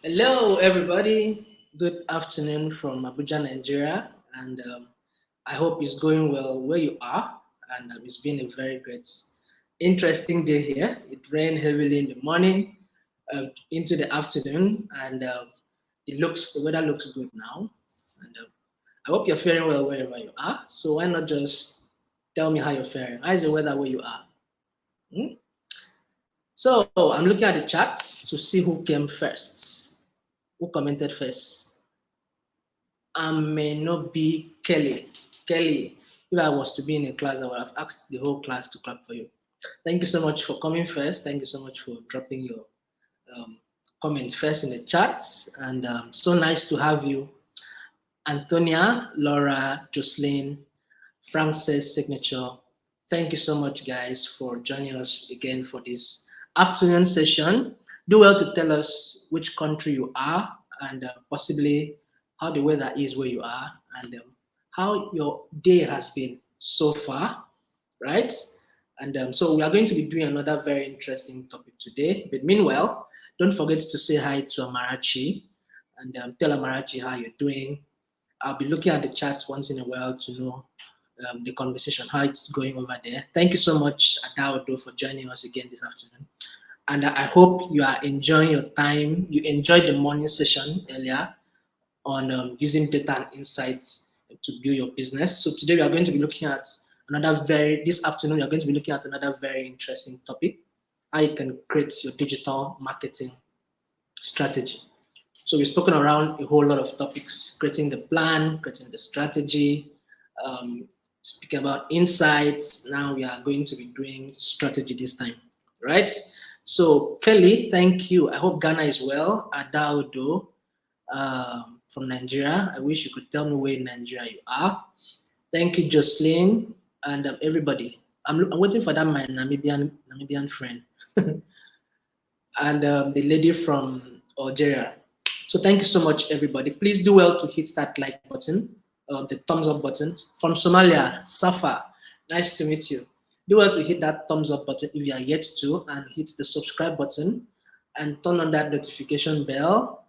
Hello, everybody. Good afternoon from Abuja, Nigeria, and I hope it's going well where you are. And it's been a very great, interesting day here. It rained heavily in the morning, into the afternoon, and the weather looks good now. And I hope you're faring well wherever you are. So why not just tell me how you're faring? How is the weather where you are? Hmm? So I'm looking at the charts to see who came first, who commented first. May not be Kelly. Kelly, if I was to be in a class, I would have asked the whole class to clap for you. Thank you so much for coming first. Thank you so much for dropping your um, comment first in the chats. And so nice to have you. Antonia, Laura, Jocelyn, Frances Signature. Thank you so much, guys, for joining us again for this afternoon session. Do well to tell us which country you are and possibly how the weather is where you are and how your day has been so far, right? And so we are going to be doing another very interesting topic today. But meanwhile, don't forget to say hi to Amarachi and tell Amarachi how you're doing. I'll be looking at the chat once in a while to know the conversation, how it's going over there. Thank you so much, Adaudo, for joining us again this afternoon. And I hope you are enjoying your time. You enjoyed the morning session earlier on using data and insights to build your business. So today we are going to be looking at this afternoon, we are going to be looking at another very interesting topic, how you can create your digital marketing strategy. So we've spoken around a whole lot of topics, creating the plan, creating the strategy, speaking about insights. Now we are going to be doing strategy this time, right? So Kelly, thank you. I hope Ghana is well. Adaudo from Nigeria. I wish you could tell me where in Nigeria you are. Thank you, Jocelyn, and everybody. I'm waiting for that my Namibian friend and the lady from Algeria. So thank you so much, everybody. Please do well to hit that like button, the thumbs up button. From Somalia, Safa, nice to meet you. Do well to hit that thumbs up button if you are yet to, and hit the subscribe button, and turn on that notification bell,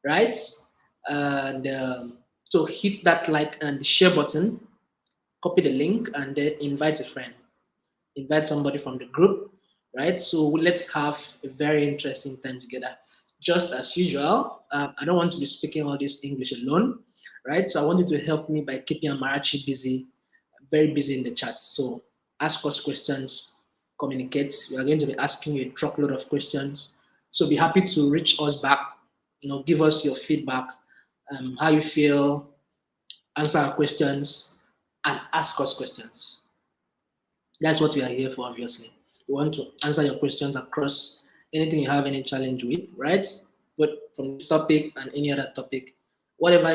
right? And so hit that like and the share button, copy the link, and then invite a friend, invite somebody from the group, right? So let's have a very interesting time together. Just as usual, I don't want to be speaking all this English alone, right? So I want you to help me by keeping Amarachi busy, very busy in the chat. So ask us questions, communicate. We are going to be asking you a truckload of questions. So be happy to reach us back, give us your feedback, how you feel, answer our questions, and ask us questions. That's what we are here for, obviously. We want to answer your questions across anything you have any challenge with, right? But from this topic and any other topic, whatever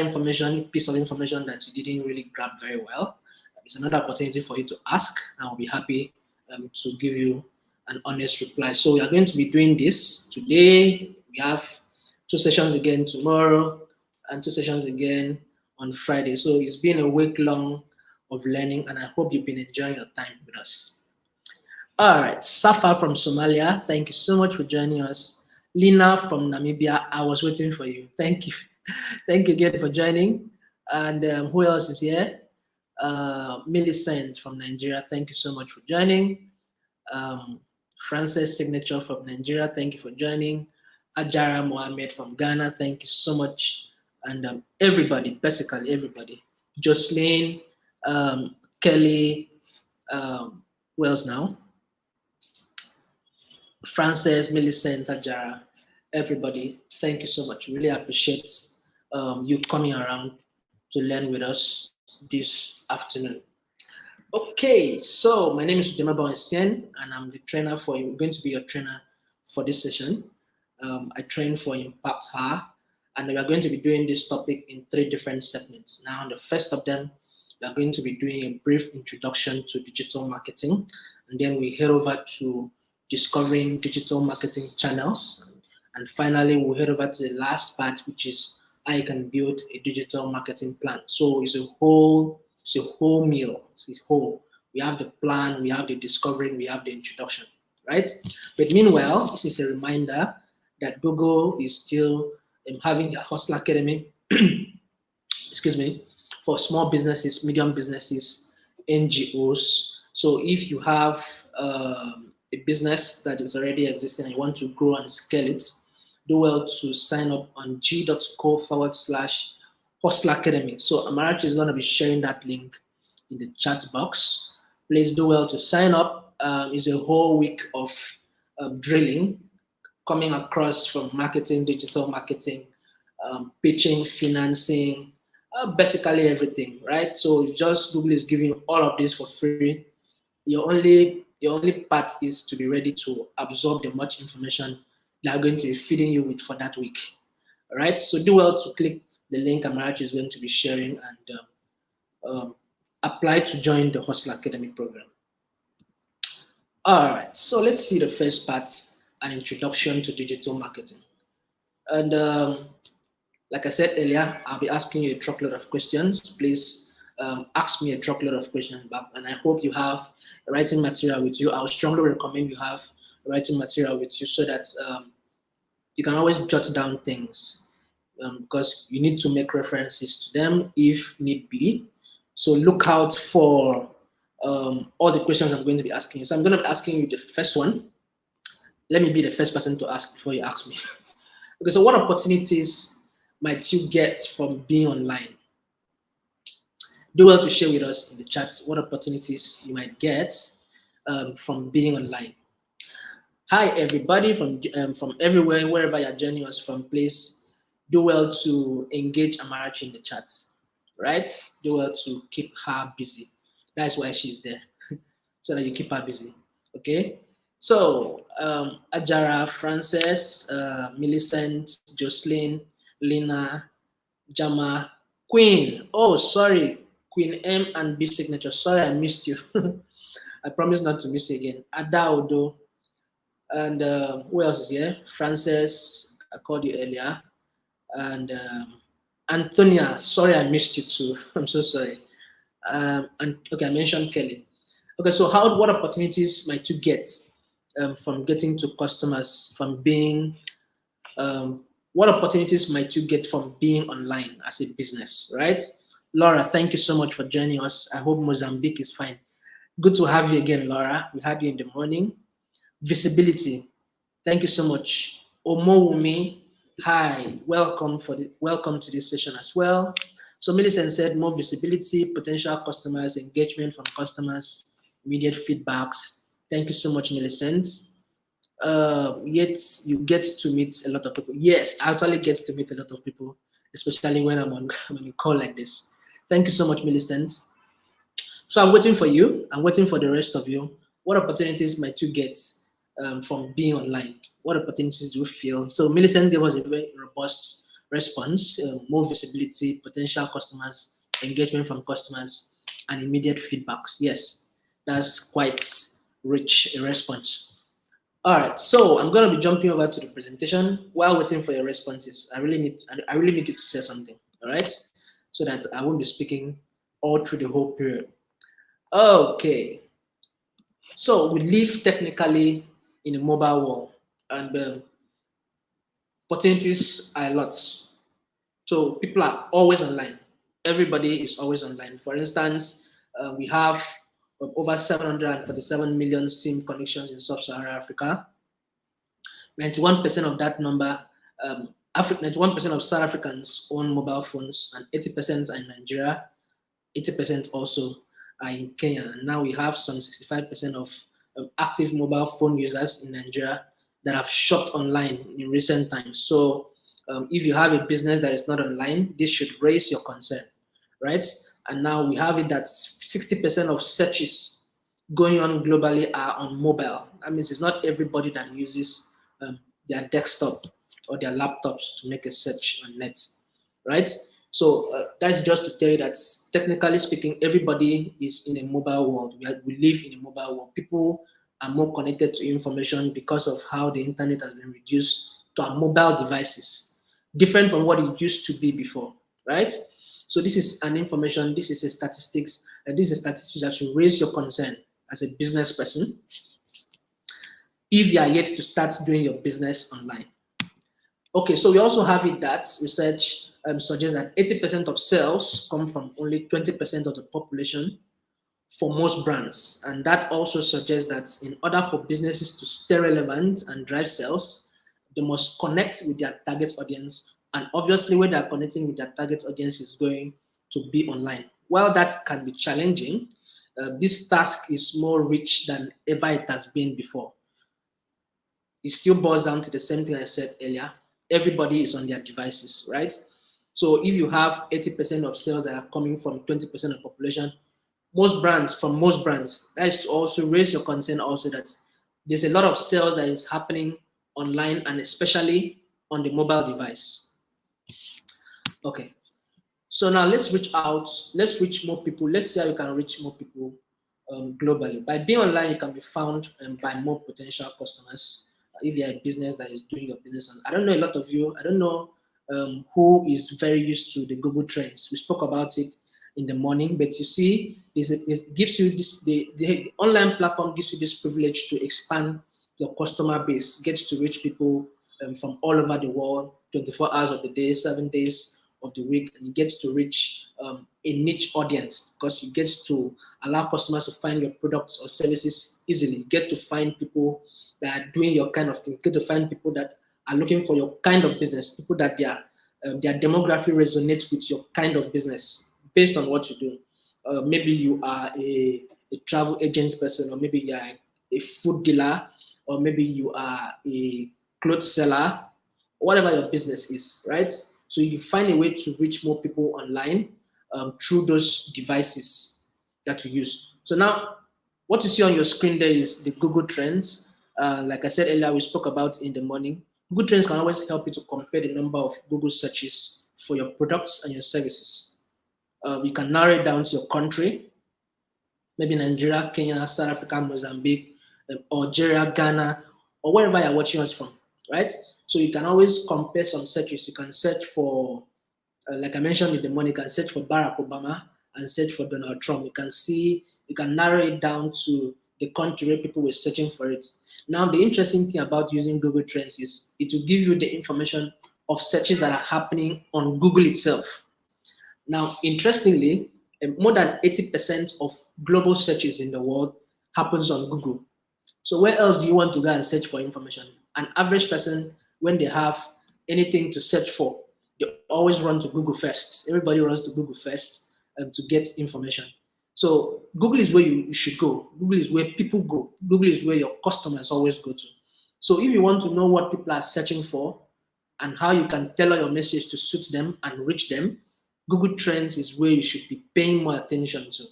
piece of information that you didn't really grab very well, it's another opportunity for you to ask, and I'll be happy to give you an honest reply. So we are going to be doing this today. We have 2 sessions again tomorrow and 2 sessions again on Friday. So it's been a week long of learning, and I hope you've been enjoying your time with us. All right, Safa from Somalia, thank you so much for joining us. Lina from Namibia, I was waiting for you. Thank you. Thank you again for joining. And who else is here? Millicent from Nigeria, thank you so much for joining. Frances Signature from Nigeria, thank you for joining. Ajara Mohammed from Ghana, thank you so much. And everybody, basically everybody. Jocelyn, Kelly, who else now? Frances, Millicent, Ajara, everybody, thank you so much. Really appreciate you coming around to learn with us this afternoon. Okay, so my name is Udema Bawensien, and I'm the trainer I'm going to be your trainer for this session. I train for Impact Her, and we are going to be doing this topic in 3 different segments. Now, the first of them, we are going to be doing a brief introduction to digital marketing, and then we head over to discovering digital marketing channels, and finally, we'll head over to the last part, which is how you can build a digital marketing plan. So it's a whole meal. It's whole. We have the plan, we have the discovering, we have the introduction, right? But meanwhile, this is a reminder that Google is still having the Hustle Academy, excuse me, for small businesses, medium businesses, NGOs. So if you have a business that is already existing and you want to grow and scale it, do well to sign up on g.co/Hustle Academy. So Amarachi is going to be sharing that link in the chat box. Please do well to sign up. It's a whole week of drilling coming across from marketing, digital marketing, pitching, financing, basically everything, right? So just Google is giving you all of this for free. Your only part is to be ready to absorb the much information they are going to be feeding you with for that week. All right. So do well to click the link Amarachi is going to be sharing and apply to join the Hustle Academy program. All right. So let's see the first part, an introduction to digital marketing. And like I said earlier, I'll be asking you a truckload of questions. Please ask me a truckload of questions back, and I hope you have writing material with you. I would strongly recommend you have writing material with you so that you can always jot down things because you need to make references to them if need be. So look out for all the questions I'm going to be asking you. So I'm going to be asking you the first one. Let me be the first person to ask before you ask me. Okay, so what opportunities might you get from being online? Do well to share with us in the chat what opportunities you might get from being online. Hi, everybody from everywhere, wherever you're joining us from, please do well to engage Amarachi in the chat, right? Do well to keep her busy. That's why she's there, so that you keep her busy, okay? So, Ajara, Frances, Millicent, Jocelyn, Lina, Jama, Queen. Oh, sorry, Queen M and B signature. Sorry, I missed you. I promise not to miss you again. Adaudo. And who else is here? Frances, I called you earlier. And Antonia, sorry I missed you too. I'm so sorry. And okay, I mentioned Kelly. Okay, so what opportunities might you get from getting to customers, from being, what opportunities might you get from being online as a business, right? Laura, thank you so much for joining us. I hope Mozambique is fine. Good to have you again, Laura. We had you in the morning. Visibility. Thank you so much. Omowumi, hi, welcome to this session as well. So Millicent said more visibility, potential customers, engagement from customers, immediate feedbacks. Thank you so much, Millicent. Yet you get to meet a lot of people. Yes, I actually get to meet a lot of people, especially when I'm on a call like this. Thank you so much, Millicent. So I'm waiting for you. I'm waiting for the rest of you. What opportunities might you get from being online? What opportunities do you feel? So Millicent gave us a very robust response, more visibility, potential customers, engagement from customers, and immediate feedbacks. Yes, that's quite rich a response. All right, so I'm going to be jumping over to the presentation. While waiting for your responses, I really need you to say something, all right? So that I won't be speaking all through the whole period. Okay, so we live technically in a mobile world, and opportunities are lots. So people are always online. Everybody is always online. For instance, we have over 747 million SIM connections in sub-Saharan Africa. 91% of that number, 91% of South Africans own mobile phones, and 80% are in Nigeria. 80% also are in Kenya. And now we have some 65% of active mobile phone users in Nigeria that have shopped online in recent times. So if you have a business that is not online, this should raise your concern, right? And now we have it that 60% of searches going on globally are on mobile. That means it's not everybody that uses their desktop or their laptops to make a search on net, right? So that's just to tell you that technically speaking, everybody is in a mobile world. We live in a mobile world. People are more connected to information because of how the internet has been reduced to our mobile devices, different from what it used to be before, right? So this is an information, this is a statistics, and this is a statistics that should raise your concern as a business person if you are yet to start doing your business online. Okay, so we also have it that research suggests that 80% of sales come from only 20% of the population for most brands. And that also suggests that in order for businesses to stay relevant and drive sales, they must connect with their target audience. And obviously, when they're connecting with their target audience is going to be online. While that can be challenging, this task is more rich than ever it has been before. It still boils down to the same thing I said earlier. Everybody is on their devices, right? So if you have 80% of sales that are coming from 20% of population, most brands, that is to also raise your concern also that there's a lot of sales that is happening online and especially on the mobile device. Okay. So now let's reach out, let's reach more people. Let's see how you can reach more people globally. By being online, you can be found by more potential customers. If you're a business that is doing your business, and I don't know a lot of you, I don't know who is very used to the Google Trends. We spoke about it in the morning, but you see, it gives you this, the online platform gives you this privilege to expand your customer base, gets to reach people from all over the world, 24 hours of the day, 7 days of the week, and you get to reach a niche audience because you get to allow customers to find your products or services easily. You get to find people that are doing your kind of thing. You get to find people that are looking for your kind of business, people that their demography resonates with your kind of business based on what you do. Maybe you are a travel agent person, or maybe you are a food dealer, or maybe you are a clothes seller, whatever your business is, right? So you find a way to reach more people online through those devices that you use. So now, what you see on your screen there is the Google Trends. Like I said earlier, we spoke about in the morning. Google Trends can always help you to compare the number of Google searches for your products and your services. You can narrow it down to your country, maybe Nigeria, Kenya, South Africa, Mozambique, Algeria, Ghana, or wherever you're watching us from, right? So you can always compare some searches. You can search for, like I mentioned in the morning, you can search for Barack Obama and search for Donald Trump. You can see, you can narrow it down to the country where people were searching for it. Now, the interesting thing about using Google Trends is it will give you the information of searches that are happening on Google itself. Now, interestingly, more than 80% of global searches in the world happens on Google. So where else do you want to go and search for information? An average person, when they have anything to search for, they always run to Google first. Everybody runs to Google first to get information. So Google is where you should go. Google is where people go. Google is where your customers always go to. So if you want to know what people are searching for and how you can tailor your message to suit them and reach them, Google Trends is where you should be paying more attention to.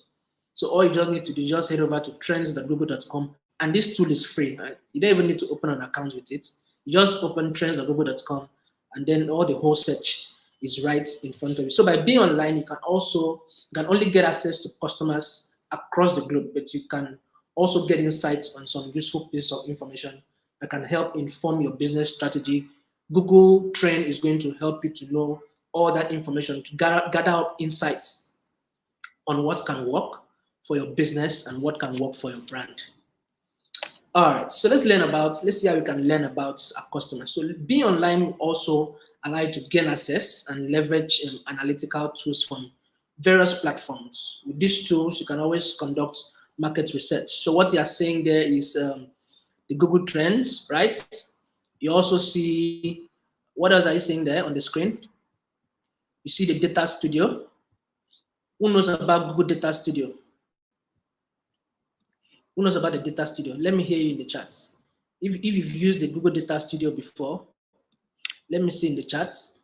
So all you just need to do is just head over to trends.google.com, and this tool is free. Right? You don't even need to open an account with it. You just open trends.google.com, and then all the whole search is right in front of you. So by being online, you can only get access to customers across the globe, but you can also get insights on some useful pieces of information that can help inform your business strategy. Google Trend is going to help you to know all that information to gather up insights on what can work for your business and what can work for your brand. All right, so let's see how we can learn about our customers. So being online will also allow you to gain access and leverage analytical tools from various platforms. With these tools, you can always conduct market research. So what you are seeing there is the Google Trends, right? You also see, what else are you seeing there on the screen? You see the Data Studio. Who knows about Google Data Studio? Who knows about the Data Studio? Let me hear you in the chats. If you've used the Google Data Studio before, let me see in the chats.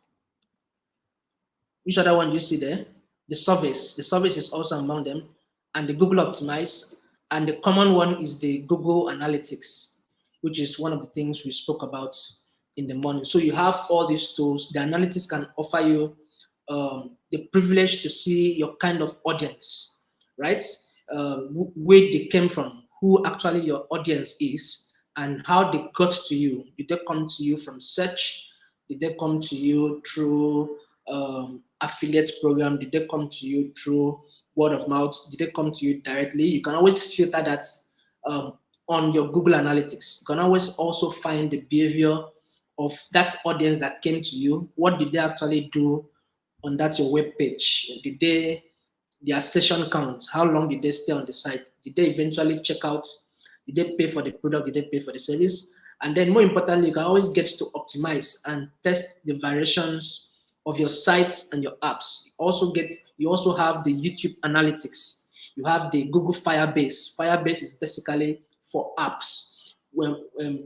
Which other one do you see there? The service. The service is also among them. And the Google Optimize. And the common one is the Google Analytics, which is one of the things we spoke about in the morning. So you have all these tools. The analytics can offer you the privilege to see your kind of audience, right? Where they came from, who actually your audience is, and how they got to you. Did they come to you from search? Did they come to you through affiliate program? Did they come to you through word of mouth? Did they come to you directly? You can always filter that on your Google Analytics. You can always also find the behavior of that audience that came to you. What did they actually do on that your web page? Did they their session counts? How long did they stay on the site? Did they eventually check out? Did they pay for the product? Did they pay for the service? And then more importantly, you can always get to optimize and test the variations of your sites and your apps. You also have the YouTube analytics. You have the Google Firebase. Firebase is basically for apps. When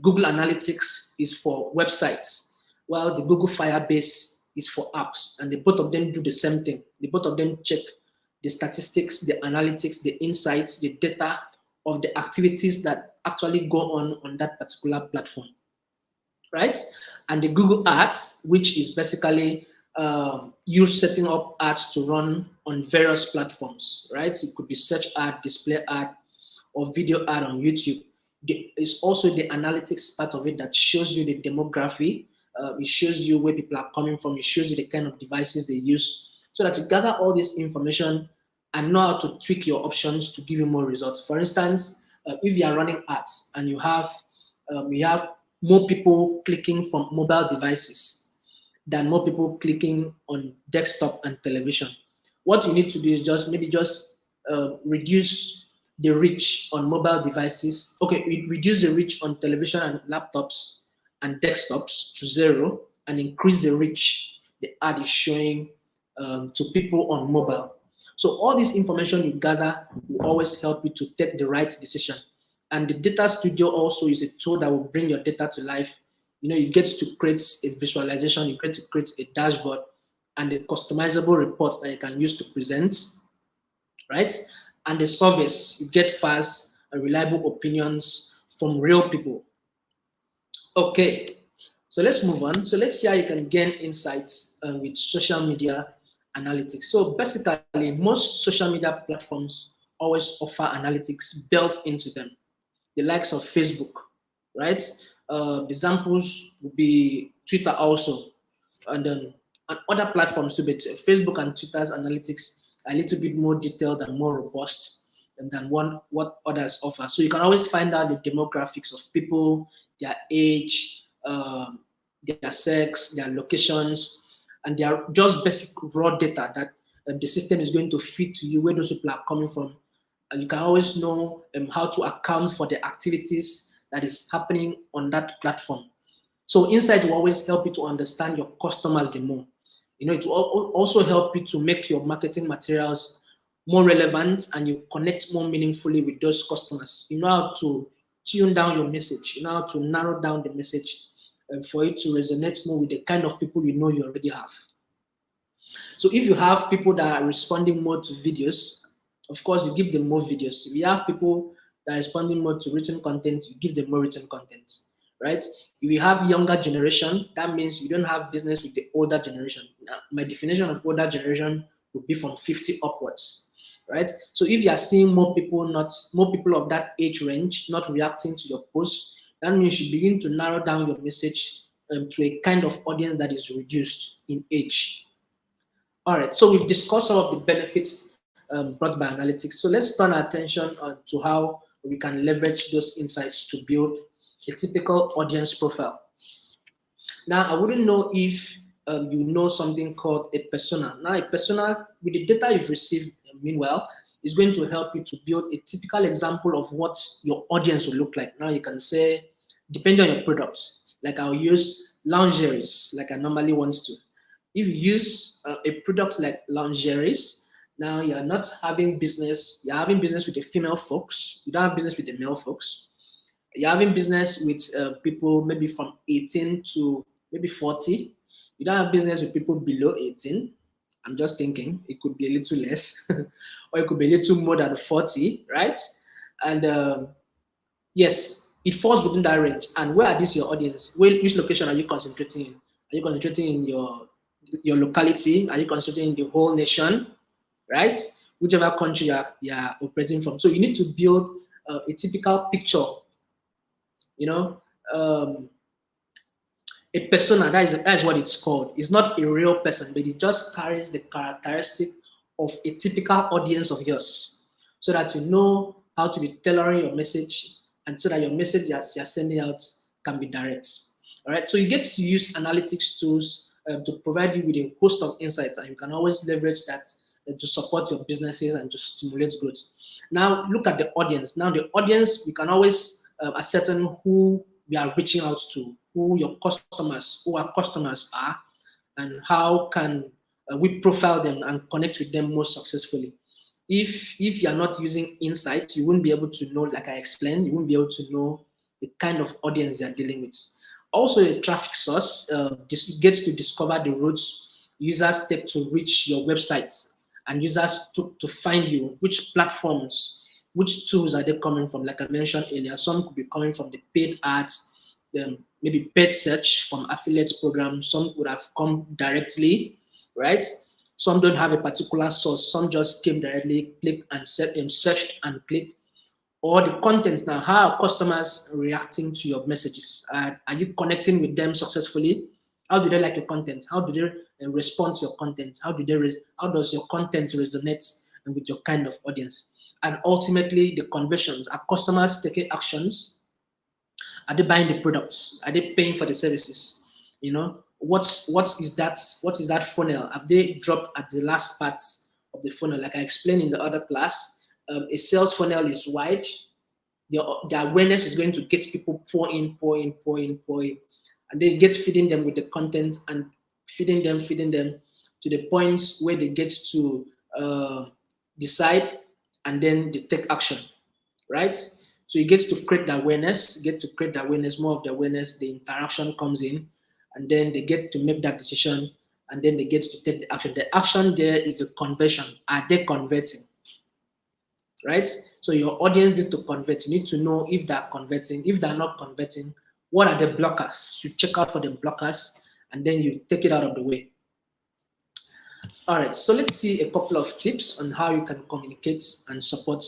Google Analytics is for websites, while the Google Firebase is for apps, and both of them do the same thing. The both of them check the statistics, the analytics, the insights, the data of the activities that actually go on that particular platform, right? And the Google Ads, which is basically you setting up ads to run on various platforms, right? It could be search ad, display ad, or video ad on YouTube. It's also the analytics part of it that shows you the demography. It shows you where people are coming from. It shows you the kind of devices they use, so that you gather all this information and know how to tweak your options to give you more results. For instance, if you are running ads and you have more people clicking from mobile devices than more people clicking on desktop and television, what you need to do is just reduce the reach on mobile devices. Okay, reduce the reach on television and laptops and desktops to 0 and increase the reach the ad is showing to people on mobile. So all this information you gather will always help you to take the right decision. And the data studio also is a tool that will bring your data to life. You get to create a visualization, you get to create a dashboard and a customizable report that you can use to present, right? And the service, you get fast and reliable opinions from real people. Okay, so let's move on. So let's see how you can gain insights with social media analytics. So basically, most social media platforms always offer analytics built into them. The likes of Facebook, right? Examples would be Twitter also, and then and other platforms too. But Facebook and Twitter's analytics are a little bit more detailed and more robust than what others offer. So you can always find out the demographics of people, their age, their sex, their locations, and they are just basic raw data that the system is going to feed to you where those people are coming from. And you can always know how to account for the activities that is happening on that platform. So insight will always help you to understand your customers the more. It will also help you to make your marketing materials more relevant and you connect more meaningfully with those customers. You know how to tune down your message. You know how to narrow down the message for it to resonate more with the kind of people you already have. So if you have people that are responding more to videos, of course, you give them more videos. If you have people that are responding more to written content, you give them more written content, right? If you have younger generation, that means you don't have business with the older generation. Now, my definition of older generation would be from 50 upwards, right? So if you are seeing more people of that age range not reacting to your posts, that means you begin to narrow down your message to a kind of audience that is reduced in age. All right, so we've discussed some of the benefits brought by analytics. So let's turn our attention to how we can leverage those insights to build a typical audience profile. Now, I wouldn't know if you know something called a persona. Now, a persona, with the data you've received, meanwhile, is going to help you to build a typical example of what your audience will look like. Now, you can say, depending on your products, like I'll use lingeries, like I normally want to. If you use a product like lingeries, now you're not having business, you're having business with the female folks, you don't have business with the male folks. You're having business with people maybe from 18 to maybe 40. You don't have business with people below 18. I'm just thinking it could be a little less, or it could be a little more than 40, right? And yes, it falls within that range. And where are these your audience? Which location are you concentrating in? Are you concentrating in your locality? Are you concentrating in the whole nation, right? Whichever country you're operating from. So you need to build a typical picture, a persona. That is what it's called. It's not a real person, but it just carries the characteristic of a typical audience of yours, so that you know how to be tailoring your message, and so that your message that you're sending out can be direct. All right, so you get to use analytics tools to provide you with a host of insights, and you can always leverage that to support your businesses and to stimulate growth. Now, look at the audience. Now, the audience, we can always ascertain who we are reaching out to, who our customers are, and how can we profile them and connect with them most successfully. If you are not using insight, you won't be able to know, like I explained, you won't be able to know the kind of audience you're dealing with. Also, a traffic source gets to discover the routes users take to reach your websites, and users to find you, which platforms, which tools are they coming from. Like I mentioned earlier, some could be coming from the paid ads, maybe paid search from affiliate programs. Some would have come directly, right? Some don't have a particular source. Some just came directly, click and searched and clicked. Or the contents now, how are customers reacting to your messages? Are you connecting with them successfully? How do they like your content? How do they respond to your content? How does your content resonate with your kind of audience? And ultimately, the conversions. Are customers taking actions? Are they buying the products? Are they paying for the services? You know, what is that funnel? Have they dropped at the last part of the funnel? Like I explained in the other class, a sales funnel is wide. The awareness is going to get people pour in, and then get feeding them with the content and feeding them to the points where they get to decide, and then they take action, right? So you get to create the awareness, more of the awareness, the interaction comes in, and then they get to make that decision, and then they get to take the action. The action there is the conversion. Are they converting? Right? So your audience needs to convert. You need to know if they're converting. If they're not converting, what are the blockers? You check out for the blockers, and then you take it out of the way. All right, so let's see a couple of tips on how you can communicate and support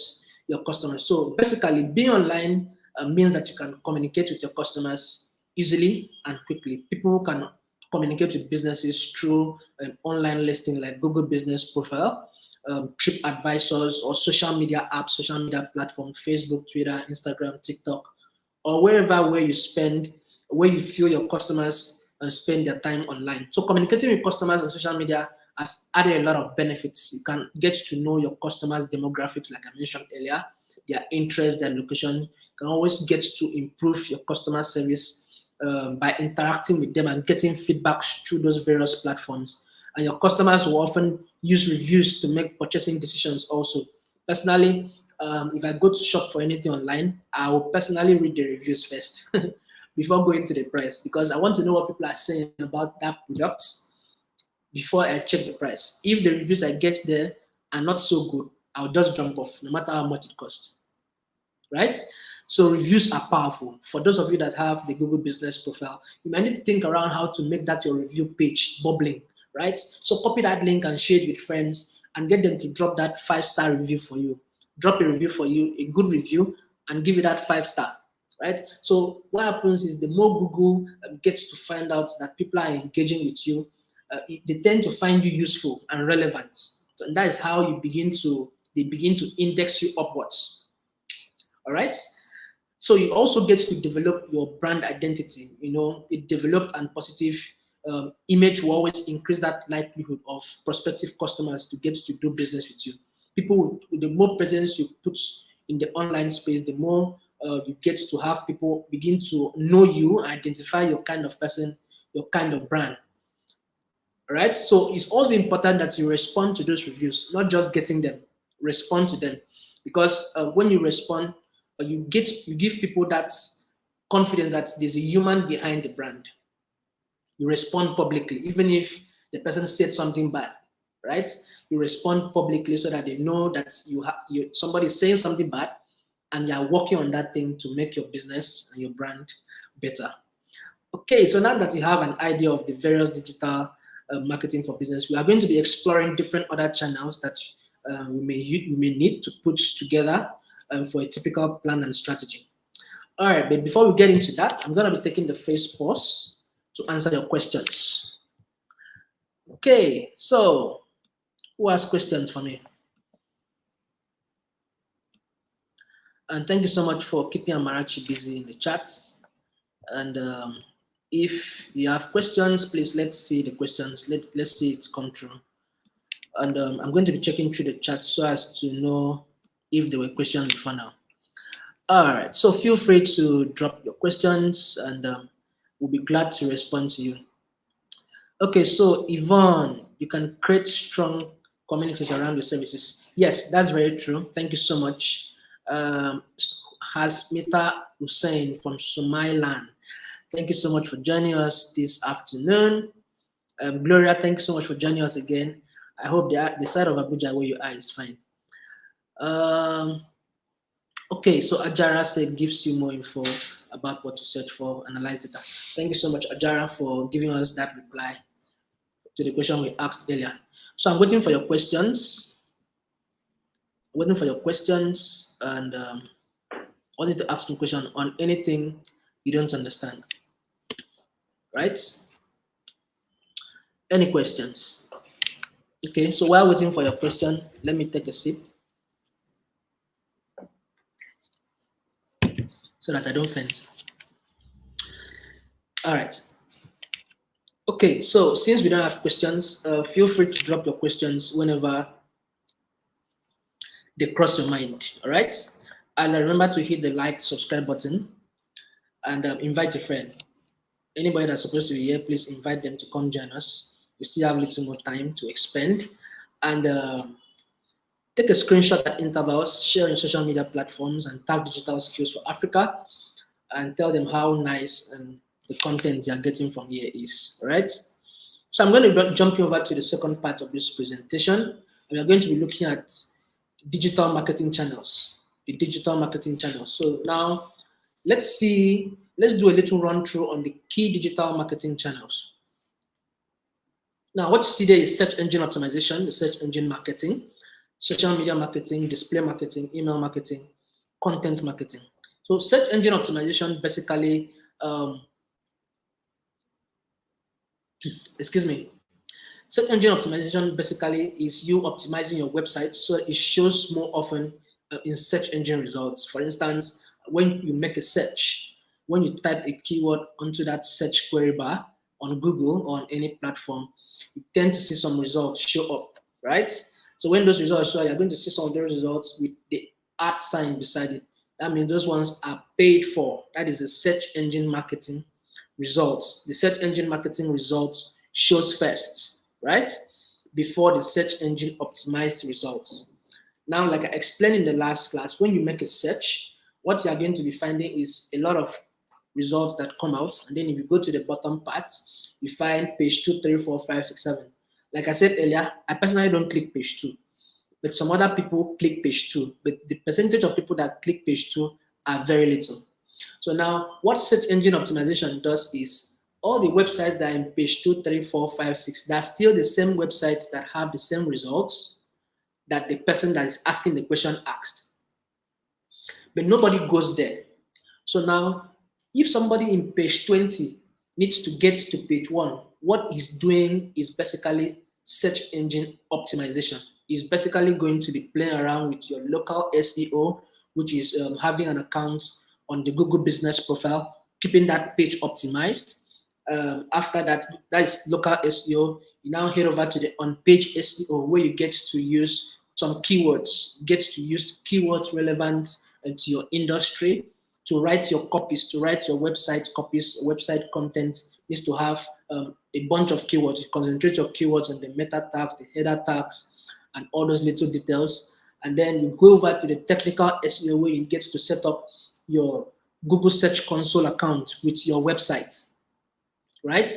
your customers. So basically, being online means that you can communicate with your customers easily and quickly. People can communicate with businesses through an online listing like Google Business Profile, trip advisors, or social media apps, social media platform, Facebook, Twitter, Instagram, TikTok, or where you feel your customers spend their time online. So communicating with customers on social media has added a lot of benefits. You can get to know your customers' demographics, like I mentioned earlier, their interests, their location. You can always get to improve your customer service by interacting with them and getting feedbacks through those various platforms. And your customers will often use reviews to make purchasing decisions also. Personally, if I go to shop for anything online, I will personally read the reviews first before going to the price, because I want to know what people are saying about that product before I check the price. If the reviews I get there are not so good, I'll just jump off, no matter how much it costs, right? So reviews are powerful. For those of you that have the Google Business Profile, you might need to think around how to make that your review page bubbling, right? So copy that link and share it with friends and get them to drop that 5-star review for you. Drop a review for you, a good review, and give it that 5-star, right? So what happens is the more Google gets to find out that people are engaging with you, they tend to find you useful and relevant. So that is how they begin to index you upwards. All right. So you also get to develop your brand identity. You know, a developed and positive image will always increase that likelihood of prospective customers to get to do business with you. The more presence you put in the online space, the more you get to have people begin to know you, identify your kind of person, your kind of brand. All right. So it's also important that you respond to those reviews, not just getting them. Respond to them, because when you respond, you give people that confidence that there's a human behind the brand. You respond publicly, even if the person said something bad, right? You respond publicly so that they know that somebody is saying something bad, and you are working on that thing to make your business and your brand better. Okay, so now that you have an idea of the various digital marketing for business, we are going to be exploring different other channels that we may need to put together for a typical plan and strategy. All right, but before we get into that, I'm going to be taking the first pause to answer your questions. Okay, so who has questions for me? And thank you so much for keeping Amarachi busy in the chat. And If you have questions, please let's see the questions. Let's see it come through. And I'm going to be checking through the chat so as to know if there were questions before now. All right, so feel free to drop your questions and we'll be glad to respond to you. Okay, so Yvonne, you can create strong communities around your services. Yes, that's very true. Thank you so much. Hasmita Hussein from Somaliland. Thank you so much for joining us this afternoon. Gloria, thank you so much for joining us again. I hope the side of Abuja where you are is fine. Okay, so Ajara said gives you more info about what to search for, analyze data. Thank you so much, Ajara, for giving us that reply to the question we asked earlier. So I'm waiting for your questions. Waiting for your questions, and I want you to ask me a question on anything you don't understand. Right? Any questions? Okay, so while waiting for your question, let me take a sip so that I don't faint. All right. Okay, so since we don't have questions, feel free to drop your questions whenever they cross your mind. All right. And remember to hit the like, subscribe button, and invite a friend. Anybody that's supposed to be here, please invite them to come join us. We still have a little more time to expand. And take a screenshot at intervals, share on social media platforms, and tag Digital Skills for Africa, and tell them how nice and the content they are getting from here is. All right. So I'm going to be jumping over to the second part of this presentation. And we're going to be looking at digital marketing channels, the digital marketing channels. So now let's do a little run through on the key digital marketing channels. Now what you see there is search engine optimization, the search engine marketing, social media marketing, display marketing, email marketing, content marketing. So search engine optimization basically, excuse me, search engine optimization basically is you optimizing your website so it shows more often in search engine results. For instance, when you make a search, when you type a keyword onto that search query bar on Google or on any platform, you tend to see some results show up, right? So when those results show up, you're going to see some of those results with the @ sign beside it. That means those ones are paid for. That is a search engine marketing results. The search engine marketing results shows first, right? Before the search engine optimized results. Now, like I explained in the last class, when you make a search, what you are going to be finding is a lot of results that come out. And then if you go to the bottom part, you find page 2, 3, 4, 5, 6, 7. Like I said earlier, I personally don't click page 2, but some other people click page 2. But the percentage of people that click page 2 are very little. So now what search engine optimization does is all the websites that are in page 2, 3, 4, 5, 6, they're still the same websites that have the same results that the person that is asking the question asked. But nobody goes there. So now, if somebody in page 20 needs to get to page 1, what he's doing is basically search engine optimization. He's basically going to be playing around with your local SEO, which is having an account on the Google business profile, keeping that page optimized. After that, that is local SEO. You now head over to the on-page SEO where you get to use some keywords, get to use keywords relevant to your industry, to write your copies, to write your website copies, website content needs to have a bunch of keywords. You concentrate your keywords on the meta tags, the header tags, and all those little details. And then you go over to the technical SEO where you get to set up your Google Search Console account with your website, right?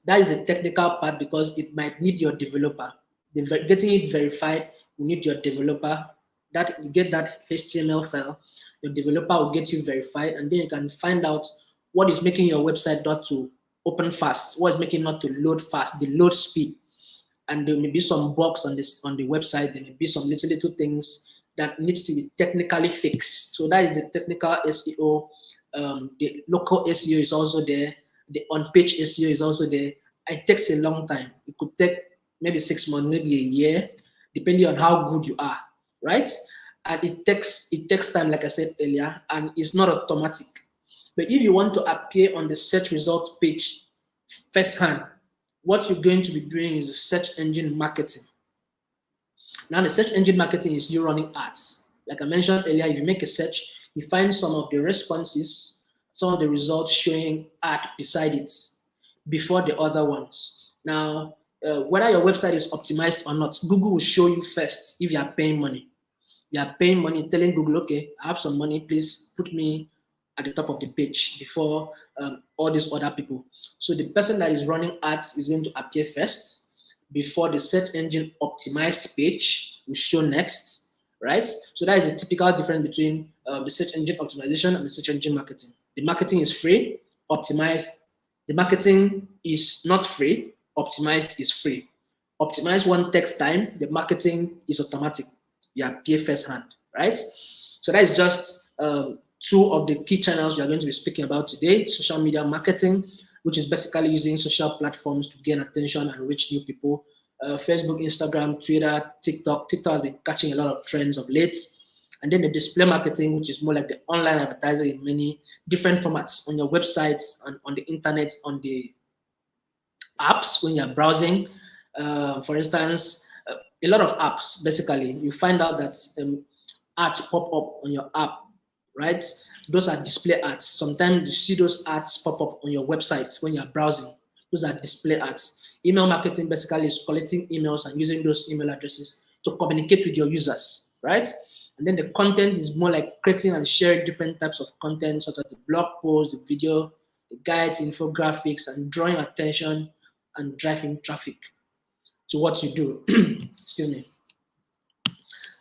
That is the technical part because it might need your developer. Getting it verified, you need your developer. That you get that HTML file, your developer will get you verified, and then you can find out what is making your website not to open fast, what is making not to load fast, the load speed. And there may be some bugs on the website, there may be some little things that needs to be technically fixed. So that is the technical SEO. The local SEO is also there. The on-page SEO is also there. It takes a long time. It could take maybe 6 months, maybe a year, depending on how good you are, right? And it takes time, like I said earlier, and it's not automatic. But if you want to appear on the search results page firsthand, what you're going to be doing is the search engine marketing. Now, the search engine marketing is you running ads. Like I mentioned earlier, if you make a search, you find some of the responses, some of the results showing ad beside it before the other ones. Now, whether your website is optimized or not, Google will show you first if you are paying money. You are paying money, telling Google, okay, I have some money, please put me at the top of the page before all these other people. So the person that is running ads is going to appear first before the search engine optimized page will show next, right? So that is a typical difference between the search engine optimization and the search engine marketing. The marketing is free, optimized. The marketing is not free, optimized is free. Optimized one takes time, the marketing is automatic. You appear first hand, right? So that is just two of the key channels we are going to be speaking about today. Social media marketing, which is basically using social platforms to gain attention and reach new people. Facebook, Instagram, Twitter, TikTok. TikTok has been catching a lot of trends of late. And then the display marketing, which is more like the online advertising in many different formats on your websites and on the internet, on the apps when you're browsing. For instance, a lot of apps, basically, you find out that ads pop up on your app, right? Those are display ads. Sometimes you see those ads pop up on your websites when you're browsing. Those are display ads. Email marketing basically is collecting emails and using those email addresses to communicate with your users, right? And then the content is more like creating and sharing different types of content, such as the blog post, the video, the guides, infographics, and drawing attention and driving traffic to what you do. Excuse me.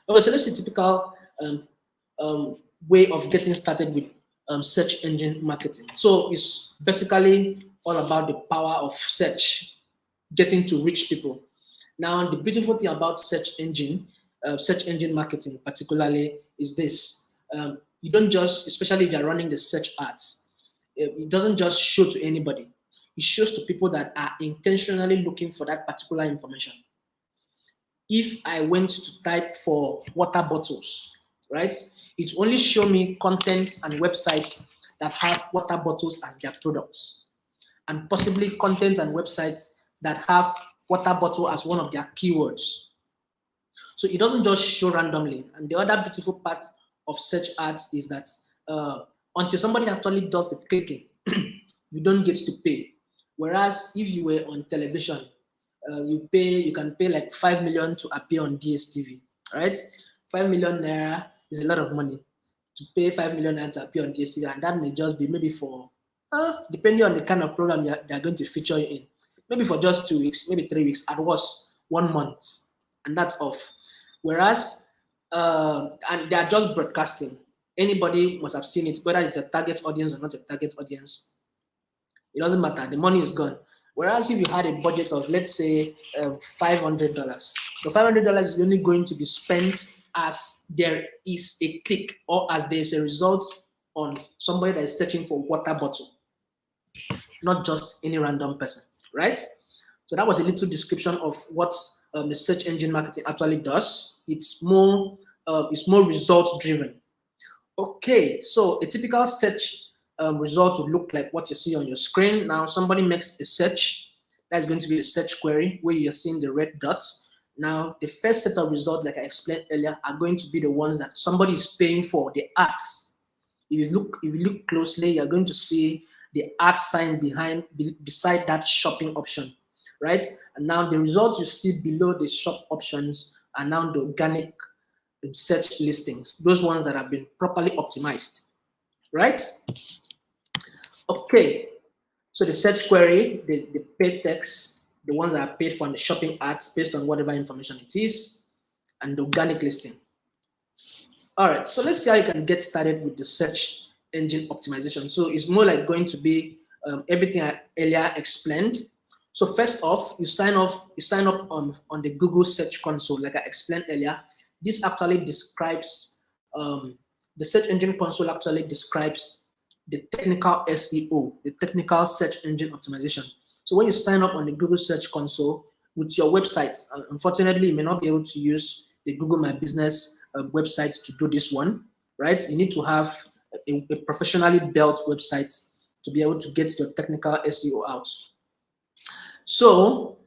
Okay, so let's see typical way of getting started with search engine marketing. So it's basically all about the power of search, getting to reach people. Now, the beautiful thing about search engine marketing particularly is this. You don't just, especially if you're running the search ads, it doesn't just show to anybody. It shows to people that are intentionally looking for that particular information. If I went to type for water bottles, right, it only show me contents and websites that have water bottles as their products, and possibly contents and websites that have water bottle as one of their keywords. So it doesn't just show randomly. And the other beautiful part of search ads is that until somebody actually does the clicking, you don't get to pay. Whereas if you were on television, you can pay like 5 million to appear on DSTV, right? 5 million naira is a lot of money to pay 5 million naira to appear on DSTV, and that may just be maybe for, depending on the kind of program they're going to feature you in, maybe for just 2 weeks, maybe 3 weeks, at worst 1 month, and that's off. Whereas, and they are just broadcasting. Anybody must have seen it, whether it's a target audience or not a target audience. It doesn't matter. The money is gone. Whereas if you had a budget of, let's say, $500, the $500 is only going to be spent as there is a click or as there is a result on somebody that is searching for water bottle, not just any random person, right? So that was a little description of what the search engine marketing actually does. It's more result driven. Okay, so a typical search result would look like what you see on your screen. Now, somebody makes a search. That's going to be the search query where you're seeing the red dots. Now, the first set of results, like I explained earlier, are going to be the ones that somebody is paying for, the ads. If you look closely, you're going to see the ad sign beside that shopping option, right? And now the results you see below the shop options are now the organic search listings, those ones that have been properly optimized, right? Okay, so the search query, the paid text, the ones that are paid for, and the shopping ads based on whatever information it is, and the organic listing. All right, so let's see how you can get started with the search engine optimization. So it's more like going to be everything I earlier explained. So first off, you sign up on the Google Search Console, like I explained earlier. This actually describes the search engine console actually describes the technical SEO, the technical search engine optimization. So when you sign up on the Google Search Console with your website, unfortunately, you may not be able to use the Google My Business website to do this one, right? You need to have a professionally built website to be able to get your technical SEO out. So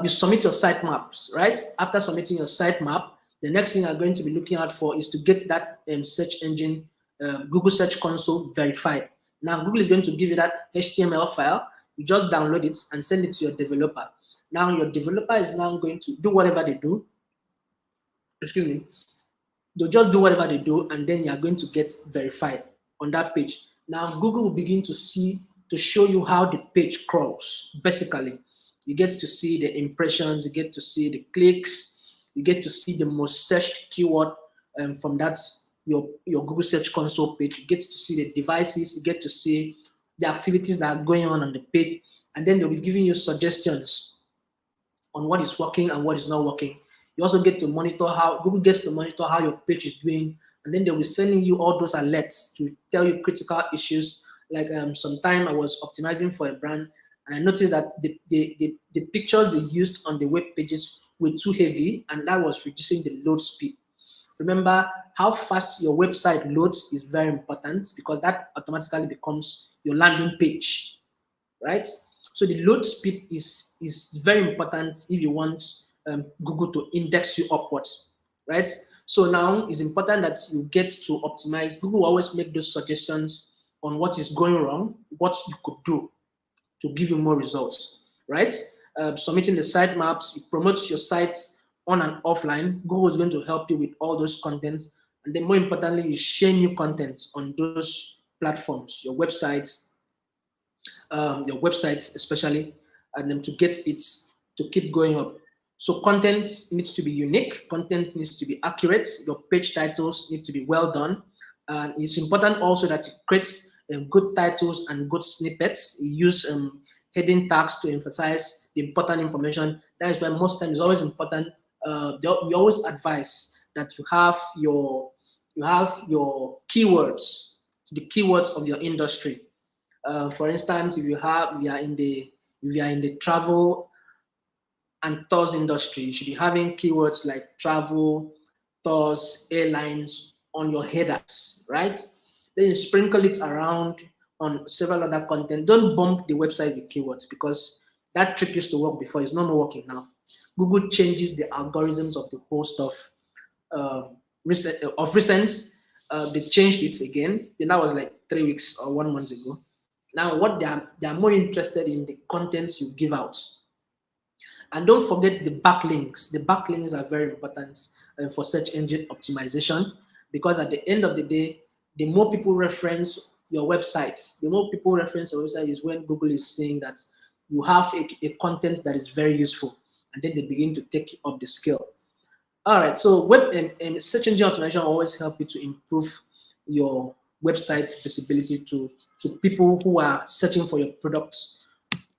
you submit your sitemaps, right? After submitting your sitemap, the next thing you're going to be looking out for is to get that search engine, Google Search Console verified. Now, Google is going to give you that HTML file. You just download it and send it to your developer. Now, your developer is now going to do whatever they do. Excuse me. They'll just do whatever they do, and then you are going to get verified on that page. Now, Google will begin to show you how the page crawls. Basically, you get to see the impressions, you get to see the clicks, you get to see the most searched keyword from that your Google Search Console page. You get to see the devices, you get to see the activities that are going on the page, and then they'll be giving you suggestions on what is working and what is not working. You also get to monitor how Google gets to monitor how your page is doing, and then they'll be sending you all those alerts to tell you critical issues. Like sometime I was optimizing for a brand, and I noticed that the pictures they used on the web pages were too heavy, and that was reducing the load speed. Remember, how fast your website loads is very important, because that automatically becomes your landing page, right? So the load speed is very important if you want Google to index you upwards, right? So now it's important that you get to optimize. Google will always make those suggestions on what is going wrong, what you could do to give you more results, right? Submitting the sitemaps, you promote your sites on and offline. Google is going to help you with all those contents. And then more importantly, you share new content on those platforms, your websites, especially, and then to get it to keep going up. So content needs to be unique, content needs to be accurate, your page titles need to be well done. And it's important also that you create good titles and good snippets. You use heading tags to emphasize the important information. That is why most times it's always important. We always advise that you have your keywords, the keywords of your industry. For instance, if you are in the travel and tours industry, you should be having keywords like travel, tours, airlines on your headers, right? Then you sprinkle it around on several other content. Don't bump the website with keywords, because that trick used to work before. It's no more working now. Google changes the algorithms of the whole stuff. Recent, they changed it again. Then that was like 3 weeks or 1 month ago. Now, what they are more interested in the content you give out. And don't forget the backlinks. The backlinks are very important for search engine optimization, because at the end of the day, the more people reference your websites, the more people reference your website is when Google is saying that you have a content that is very useful, and then they begin to take up the scale. All right, so web and search engine optimization always help you to improve your website visibility to people who are searching for your products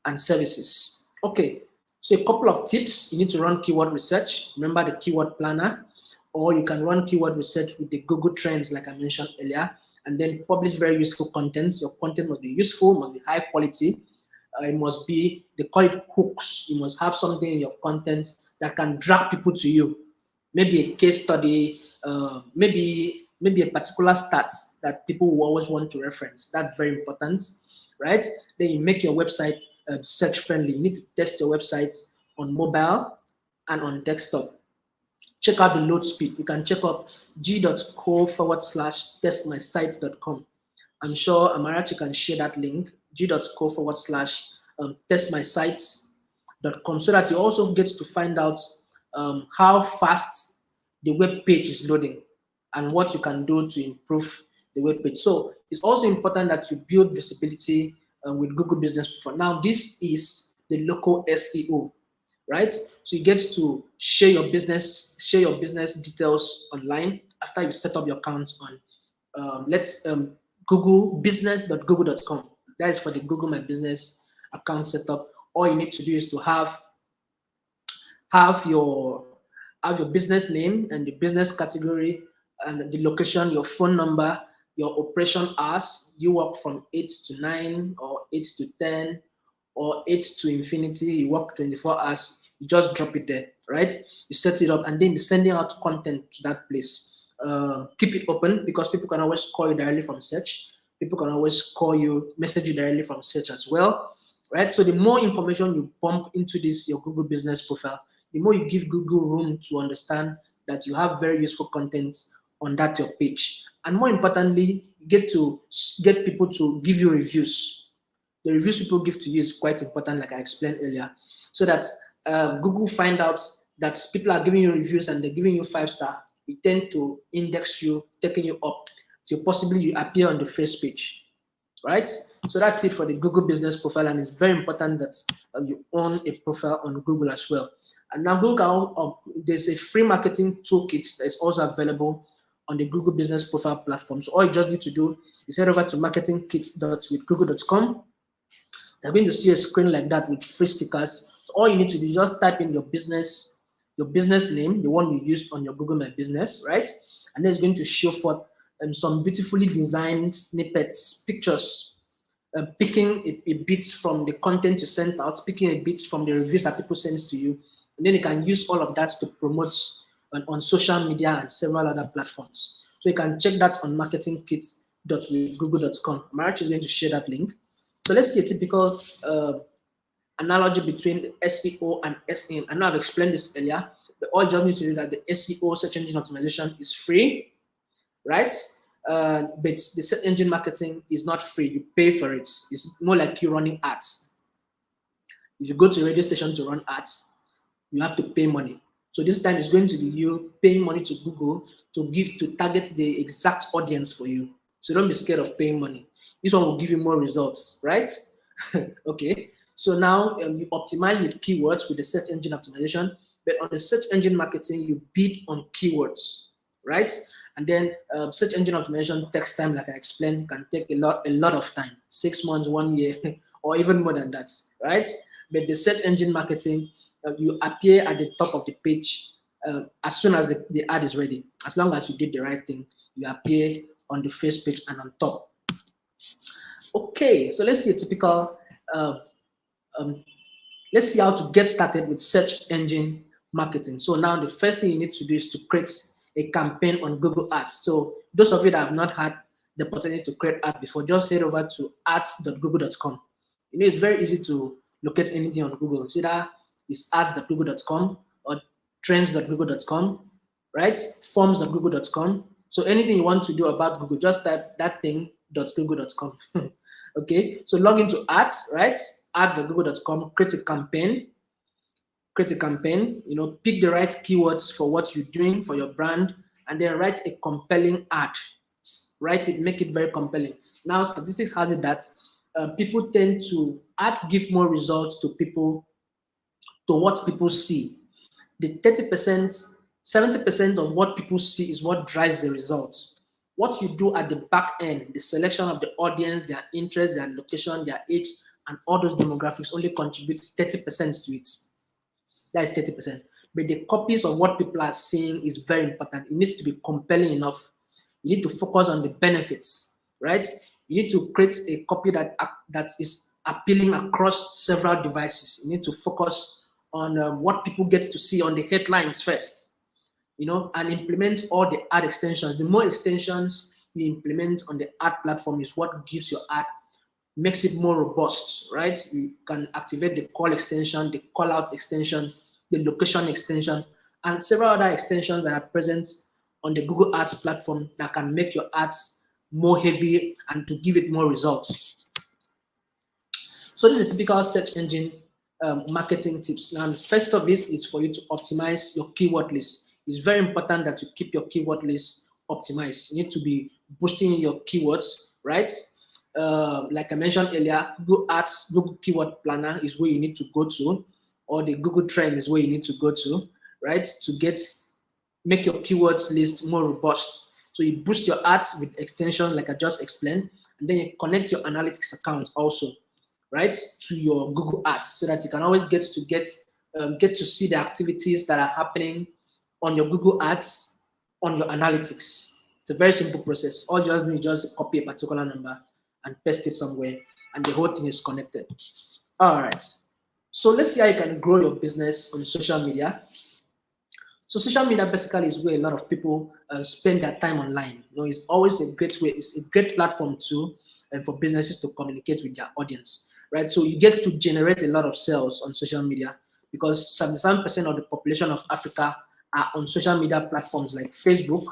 and services. Okay, so a couple of tips. You need to run keyword research. Remember the keyword planner, or you can run keyword research with the Google Trends, like I mentioned earlier, and then publish very useful content. Your content must be useful, must be high quality. It must be, they call it hooks. You must have something in your content that can drag people to you. Maybe a case study, maybe a particular stats that people will always want to reference. That's very important, right? Then you make your website search friendly. You need to test your website on mobile and on desktop. Check out the load speed. You can check out g.co/testmysite.com. I'm sure Amarachi can share that link, g.co/testmysite.com, so that you also get to find out how fast the web page is loading and what you can do to improve the web page. So it's also important that you build visibility with Google Business Profile. Now, this is the local SEO, right? So you get to share your business details online after you set up your account on Google business.google.com. That is for the Google My Business account setup. All you need to do is to have your business name and the business category and the location, your phone number, your operation hours. Do you work from 8 to 9 or 8 to 10 or 8 to infinity? You work 24 hours. You just drop it there, right? You set it up and then be sending out content to that place. keep it open, because people can always call you directly from search. People can always call you, message you directly from search as well, right? So the more information you pump into this, your Google business profile, the more you give Google room to understand that you have very useful content on that your page. And more importantly, get people to give you reviews. The reviews people give to you is quite important, like I explained earlier, so that Google find out that people are giving you reviews and they're giving you 5-star. It tend to index you, taking you up till possibly you appear on the first page, right? So that's it for the Google business profile, and it's very important that you own a profile on Google as well. And now Google, there's a free marketing toolkit that is also available on the Google business profile platform. So all you just need to do is head over to marketingkit.withgoogle.com. You're going to see a screen like that with free stickers. So all you need to do is just type in your business name, the one you used on your Google My Business, right? And then it's going to show forth some beautifully designed snippets, pictures, picking a bit from the content you sent out, picking a bit from the reviews that people send to you, and then you can use all of that to promote on social media and several other platforms. So you can check that on marketingkit.withgoogle.com. March is going to share that link. So let's see a typical analogy between SEO and SEM. I know I've explained this earlier, but all you just need to do that the SEO, search engine optimization, is free, right? But the search engine marketing is not free. You pay for it. It's more like you running ads. If you go to a radio station to run ads, you have to pay money. So this time it's going to be you paying money to Google to target the exact audience for you. So don't be scared of paying money. This one will give you more results, right? Okay. So now you optimize with keywords with the search engine optimization, but on the search engine marketing, you bid on keywords, right? And then search engine optimization takes time, like I explained, can take a lot of time, 6 months, 1 year, or even more than that, right? But the search engine marketing, you appear at the top of the page as soon as the ad is ready. As long as you did the right thing, you appear on the first page and on top. Okay, so let's see a typical, let's see how to get started with search engine marketing. So now the first thing you need to do is to create a campaign on Google Ads. So those of you that have not had the opportunity to create ad before, just head over to ads.google.com. You know, it's very easy to locate anything on Google. See that is ads.google.com or trends.google.com, right? Forms.google.com. So anything you want to do about Google, just type that thing.google.com. Okay, so log into ads, right? Ads.google.com, create a campaign, you know, pick the right keywords for what you're doing for your brand, and then write a compelling ad. Write it, make it very compelling. Now, statistics has it that people tend to ads give more results to people, to what people see. The 30%, 70% of what people see is what drives the results. What you do at the back end, the selection of the audience, their interests, their location, their age, and all those demographics only contribute 30% to it. That is 30%. But the copies of what people are seeing is very important. It needs to be compelling enough. You need to focus on the benefits, right? You need to create a copy that is appealing across several devices. You need to focus on what people get to see on the headlines first, you know, and implement all the ad extensions. The more extensions you implement on the ad platform is what gives your ad, makes it more robust, right? You can activate the call extension, the call out extension, the location extension, and several other extensions that are present on the Google Ads platform that can make your ads more heavy and to give it more results. So this is a typical search engine marketing tips. Now, first of this is for you to optimize your keyword list. It's very important that you keep your keyword list optimized. You need to be boosting your keywords, right? Like I mentioned earlier, Google Ads, Google Keyword Planner is where you need to go to, or the Google Trend is where you need to go to, right? To make your keywords list more robust. So you boost your ads with extension, like I just explained, and then you connect your analytics account also, right, to your Google Ads, so that you can always get to see the activities that are happening on your Google Ads on your analytics. It's a very simple process. All you just need is just copy a particular number and paste it somewhere, and the whole thing is connected. All right. So let's see how you can grow your business on social media. So social media basically is where a lot of people spend their time online. It's always a great way. It's a great platform too, and for businesses to communicate with their audience, right? So you get to generate a lot of sales on social media because 77% of the population of Africa are on social media platforms like Facebook,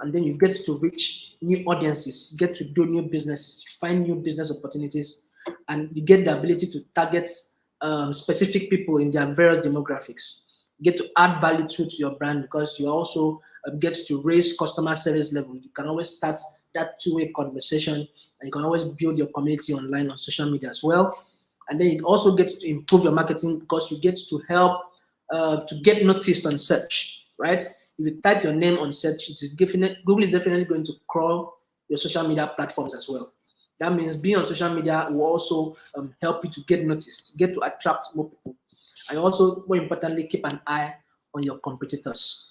and then you get to reach new audiences, get to do new businesses, find new business opportunities, and you get the ability to target specific people in their various demographics. You get to add value to your brand because you also get to raise customer service levels. You can always start that two-way conversation, and you can always build your community online on social media as well. And then you also get to improve your marketing because you get to help to get noticed on search, right? If you type your name on search, Google is definitely going to crawl your social media platforms as well. That means being on social media will also help you to get noticed, get to attract more people, and also, more importantly, keep an eye on your competitors.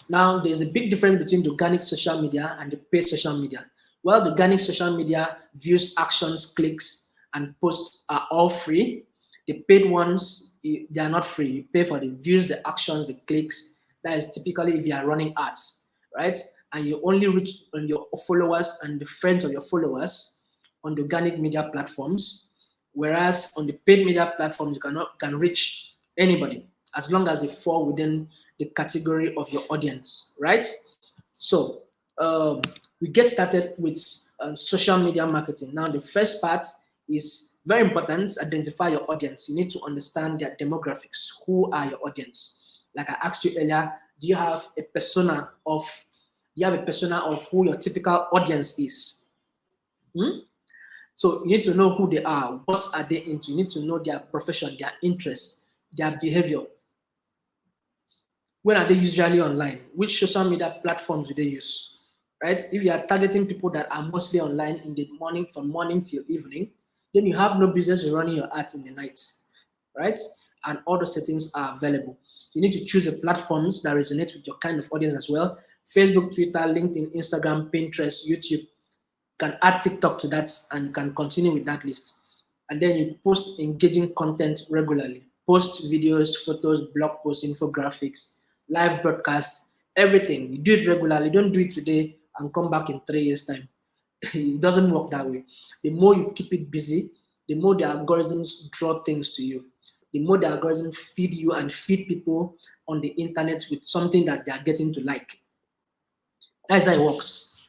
Now, there's a big difference between the organic social media and the paid social media. Well, the organic social media views, actions, clicks, and posts are all free. The paid ones, they are not free. You pay for the views, the actions, the clicks. That is typically if you are running ads, right? And you only reach on your followers and the friends of your followers on the organic media platforms. Whereas on the paid media platforms, you can reach anybody as long as they fall within the category of your audience, right? So we get started with social media marketing. Now, the first part is very important. Identify your audience. You need to understand their demographics. Who are your audience? Like I asked you earlier, do you have a persona of who your typical audience is? So you need to know who they are. What are they into? You need to know their profession, their interests, their behavior. When are they usually online? Which social media platforms do they use? Right? If you are targeting people that are mostly online in the morning, from morning till evening, then you have no business running your ads in the night, right? And all the settings are available. You need to choose the platforms that resonate with your kind of audience as well. Facebook, Twitter, LinkedIn, Instagram, Pinterest, YouTube. You can add TikTok to that and you can continue with that list. And then you post engaging content regularly. Post videos, photos, blog posts, infographics, live broadcasts, everything. You do it regularly. Don't do it today and come back in 3 years' time. It doesn't work that way. The more you keep it busy, the more the algorithms draw things to you. The more the algorithms feed you and feed people on the internet with something that they are getting to like. That's how it works.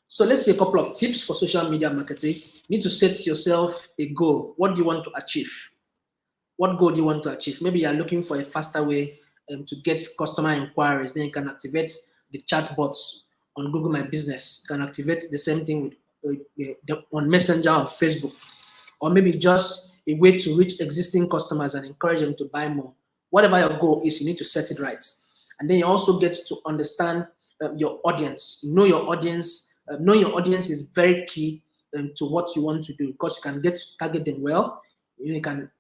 So let's see a couple of tips for social media marketing. You need to set yourself a goal. What do you want to achieve? What goal do you want to achieve? Maybe you're looking for a faster way to get customer inquiries. Then you can activate the chatbots on Google My Business. You can activate the same thing with on Messenger on Facebook. Or maybe just a way to reach existing customers and encourage them to buy more. Whatever your goal is, you need to set it right. And then you also get to understand your audience. Know your audience. Knowing your audience is very key to what you want to do because you can get to target them well. You can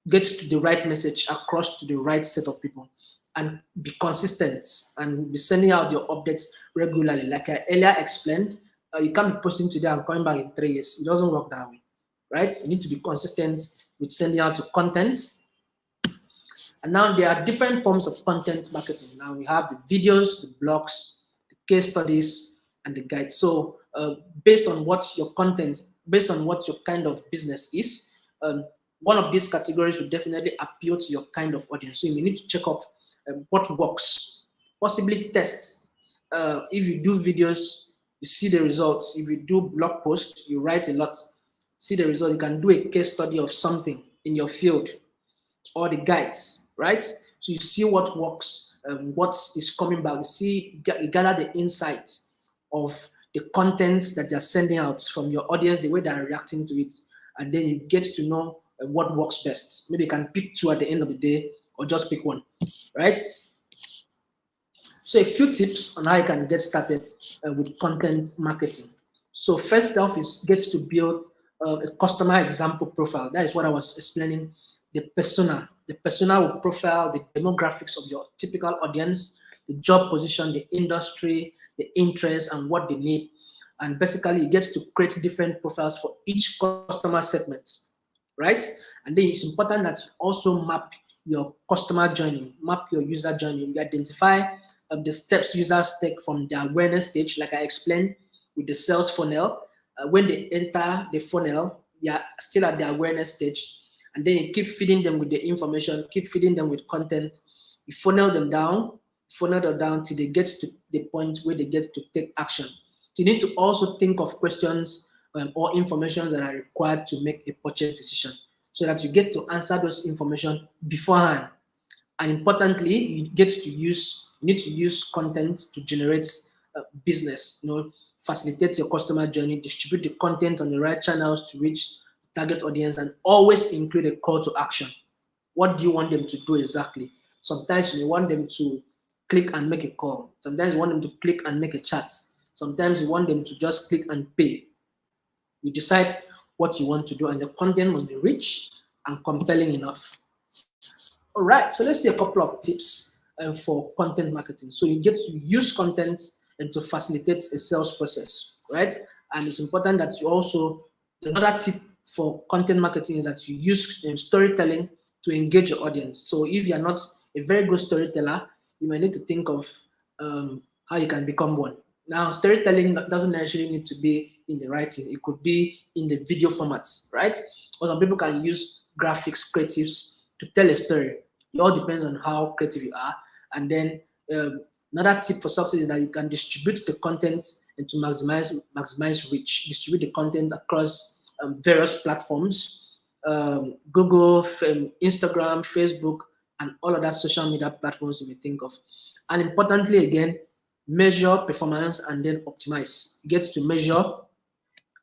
get to the right message across to the right set of people and be consistent and be sending out your updates regularly. Like I earlier explained, you can't be posting today and coming back in 3 years. It doesn't work that way, right? You need to be consistent with sending out your content. And now there are different forms of content marketing. Now we have the videos, the blogs, the case studies, and the guides. So based on what your content, based on what your kind of business is, one of these categories will definitely appeal to your kind of audience. So you need to check off what works, possibly test. If you do videos, you see the results. If you do blog posts, you write a lot, see the result. You can do a case study of something in your field or the guides, right? So you see what works, what is coming back. You gather the insights of the content that you're sending out from your audience, the way they're reacting to it, and then you get to know what works best. Maybe you can pick two at the end of the day or just pick one, right? So a few tips on how you can get started with content marketing. So first off is get to build a customer example profile. That is what I was explaining. The persona. The persona will profile the demographics of your typical audience, the job position, the industry, the interests, and what they need. And basically, it gets to create different profiles for each customer segment, right? And then it's important that you also map your customer journey, map your user journey. You identify the steps users take from the awareness stage, like I explained with the sales funnel. When they enter the funnel, they are still at the awareness stage, and then you keep feeding them with the information, keep feeding them with content. You funnel them down till they get to the point where they get to take action. So you need to also think of questions or information that are required to make a purchase decision, so that you get to answer those information beforehand. And importantly, you need to use content to generate business. Facilitate your customer journey, distribute the content on the right channels to reach target audience, and always include a call to action. What do you want them to do exactly? Sometimes you want them to click and make a call. Sometimes you want them to click and make a chat. Sometimes you want them to just click and pay. You decide what you want to do, and the content must be rich and compelling enough. All right, so let's see a couple of tips for content marketing. So you get to use content and to facilitate a sales process, right? And it's important that you also, another tip for content marketing is that you use storytelling to engage your audience. So if you're not a very good storyteller, you might need to think of how you can become one. Now, storytelling doesn't necessarily need to be in the writing. It could be in the video format, right? Or some people can use graphics, creatives to tell a story. It all depends on how creative you are. And then another tip for success is that you can distribute the content and to maximize reach. Distribute the content across various platforms, Google, Instagram, Facebook, and all other social media platforms you may think of. And importantly, again, measure performance and then optimize. You get to measure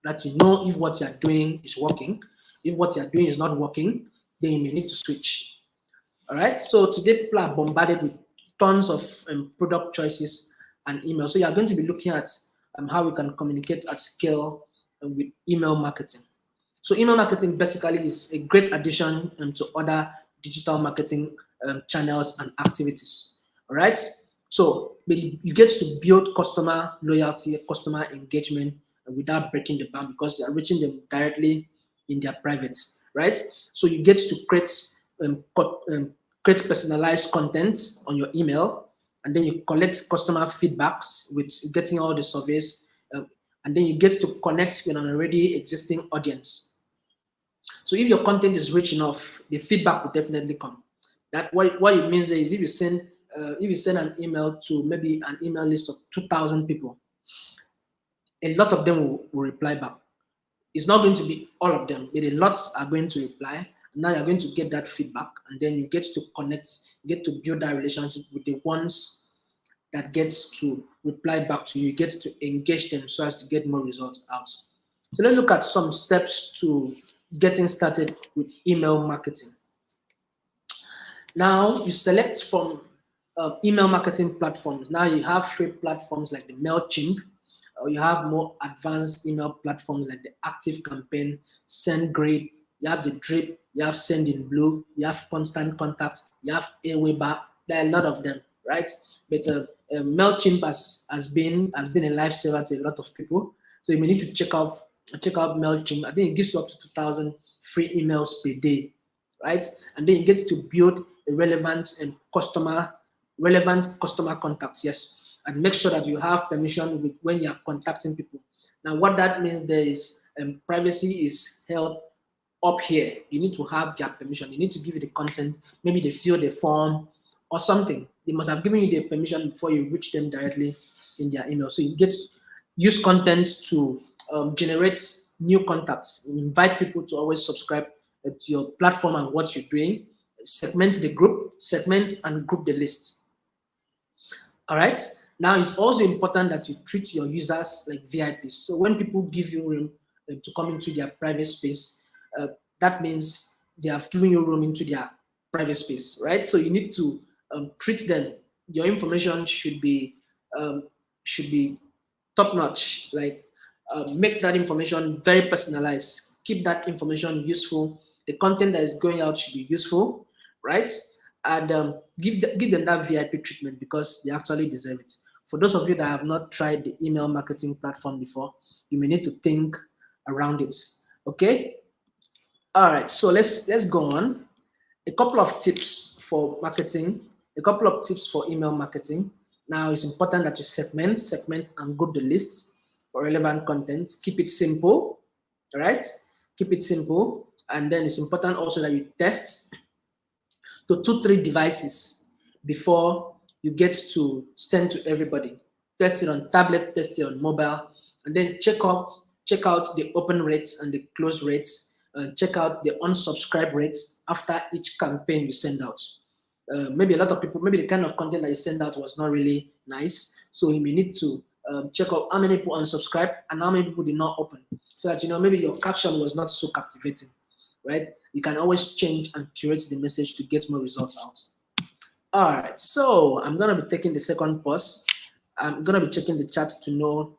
that you know if what you're doing is working. If what you're doing is not working, then you may need to switch. All right. So today people are bombarded with tons of product choices and email. So you are going to be looking at how we can communicate at scale with email marketing. So email marketing basically is a great addition to other digital marketing channels and activities. All right. So you get to build customer loyalty, customer engagement without breaking the bank, because you are reaching them directly in their private, right? So you get to create personalized content on your email, and then you collect customer feedbacks with getting all the surveys, and then you get to connect with an already existing audience. So if your content is rich enough, the feedback will definitely come. That what it means is if you send an email to maybe an email list of 2,000 people, a lot of them will reply back. It's not going to be all of them, but a lot are going to reply. And now you're going to get that feedback, and then you get to connect, get to build that relationship with the ones that gets to reply back to you. You get to engage them so as to get more results out. So let's look at some steps to getting started with email marketing. Now you select from email marketing platforms. Now you have free platforms like the MailChimp, or you have more advanced email platforms like the Active Campaign, SendGrid, you have the Drip, you have Sendinblue, you have Constant Contact, you have Aweber. There are a lot of them, right? But MailChimp has been a lifesaver to a lot of people. So you may need to check out MailChimp. I think it gives you up to 2,000 free emails per day, right? And then you get to build a relevant customer contacts, yes, and make sure that you have permission with when you are contacting people. Now, what that means there is privacy is held up here. You need to have their permission. You need to give you the consent. Maybe they fill the form or something. They must have given you the permission before you reach them directly in their email. So you get to use content to generate new contacts, invite people to always subscribe to your platform and what you're doing, segment the group, segment and group the list. All right. Now, it's also important that you treat your users like VIPs. So when people give you room to come into their private space, that means they have given you room into their private space, right? So you need to treat them. Your information should be top notch. Like make that information very personalized. Keep that information useful. The content that is going out should be useful, right? And give them that VIP treatment because they actually deserve it. For those of you that have not tried the email marketing platform before, you may need to think around it. Okay. All right. So let's go on. A couple of tips for marketing, a couple of tips for email marketing. Now it's important that you segment and group the lists for relevant content. Keep it simple, all right? Keep it simple. And then it's important also that you test to 2-3 devices before you get to send to everybody. Test it on tablet, test it on mobile, and then check out the open rates and the close rates. Check out the unsubscribe rates after each campaign you send out. Maybe a lot of people, maybe the kind of content that you send out was not really nice, so you may need to check out how many people unsubscribe and how many people did not open, so that maybe your caption was not so captivating, right? You can always change and curate the message to get more results out. All right, so I'm gonna be taking the second pause. I'm gonna be checking the chat to know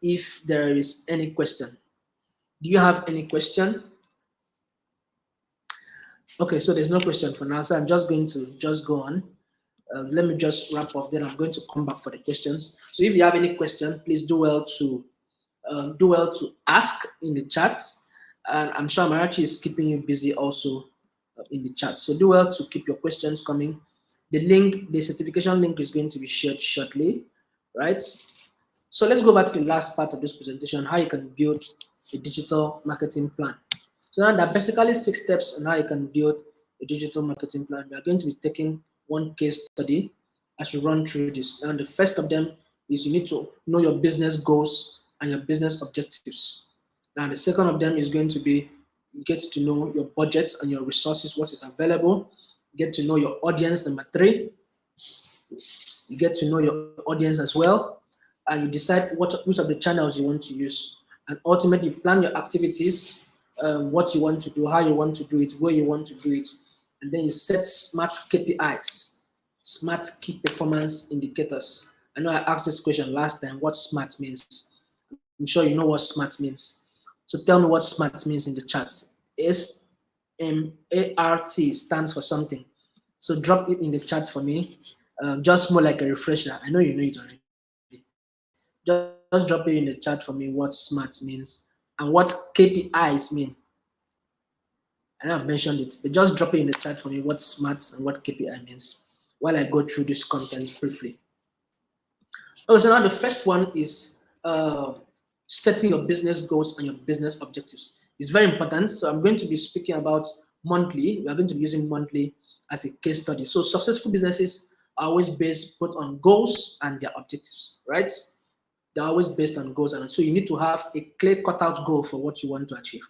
if there is any question. Do you have any question? Okay, so there's no question for now, so I'm just going to go on. Let me just wrap up, then I'm going to come back for the questions. So if you have any question, please do well to ask in the chat. And I'm sure Marachi is keeping you busy also in the chat. So do well to keep your questions coming. The certification link is going to be shared shortly, right? So let's go back to the last part of this presentation, how you can build a digital marketing plan. So now there are basically 6 steps on how you can build a digital marketing plan. We are going to be taking one case study as we run through this. Now the first of them is you need to know your business goals and your business objectives. Now the second of them is going to be you get to know your budgets and your resources, what is available. You get to know your audience, number 3. You get to know your audience as well, and you decide which of the channels you want to use. And ultimately plan your activities, what you want to do, how you want to do it, where you want to do it. And then you set smart KPIs, smart key performance indicators. I know I asked this question last time, what SMART means. I'm sure you know what SMART means. So tell me what SMART means in the chat. SMART stands for something. So drop it in the chat for me. Just more like a refresher. I know you know it already. Just drop it in the chat for me what SMART means and what KPIs mean. I know I've mentioned it, but just drop it in the chat for me what SMART and what KPI means while I go through this content briefly. Okay, so now the first one is setting your business goals and your business objectives. It's very important. So I'm going to be speaking about monthly. We are going to be using monthly as a case study. So successful businesses are always based both on goals and their objectives, right? They're always based on goals, and so you need to have a clear cut-out goal for what you want to achieve.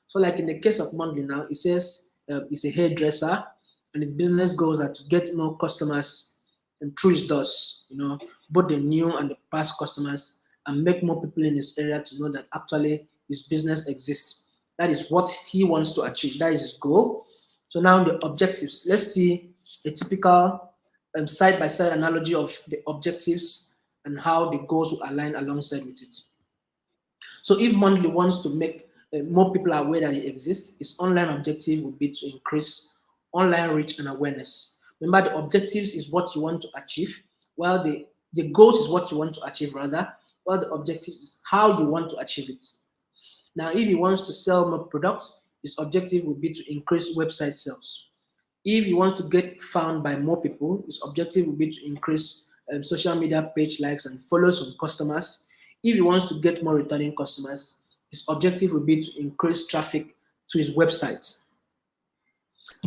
So like in the case of monthly now, it says it's a hairdresser, and his business goals are to get more customers and through his doors, both the new and the past customers, and make more people in his area to know that actually his business exists. That is what he wants to achieve. That is his goal. So now the objectives. Let's see a typical side-by-side analogy of the objectives and how the goals will align alongside with it. So if monthly wants to make more people aware that it exists, its online objective would be to increase online reach and awareness. Remember, the objectives is what you want to achieve, while the goals is what you want to achieve rather, while the objectives is how you want to achieve it. Now, if he wants to sell more products, his objective would be to increase website sales. If he wants to get found by more people, his objective would be to increase social media page likes and follows from customers. If he wants to get more returning customers, his objective would be to increase traffic to his website.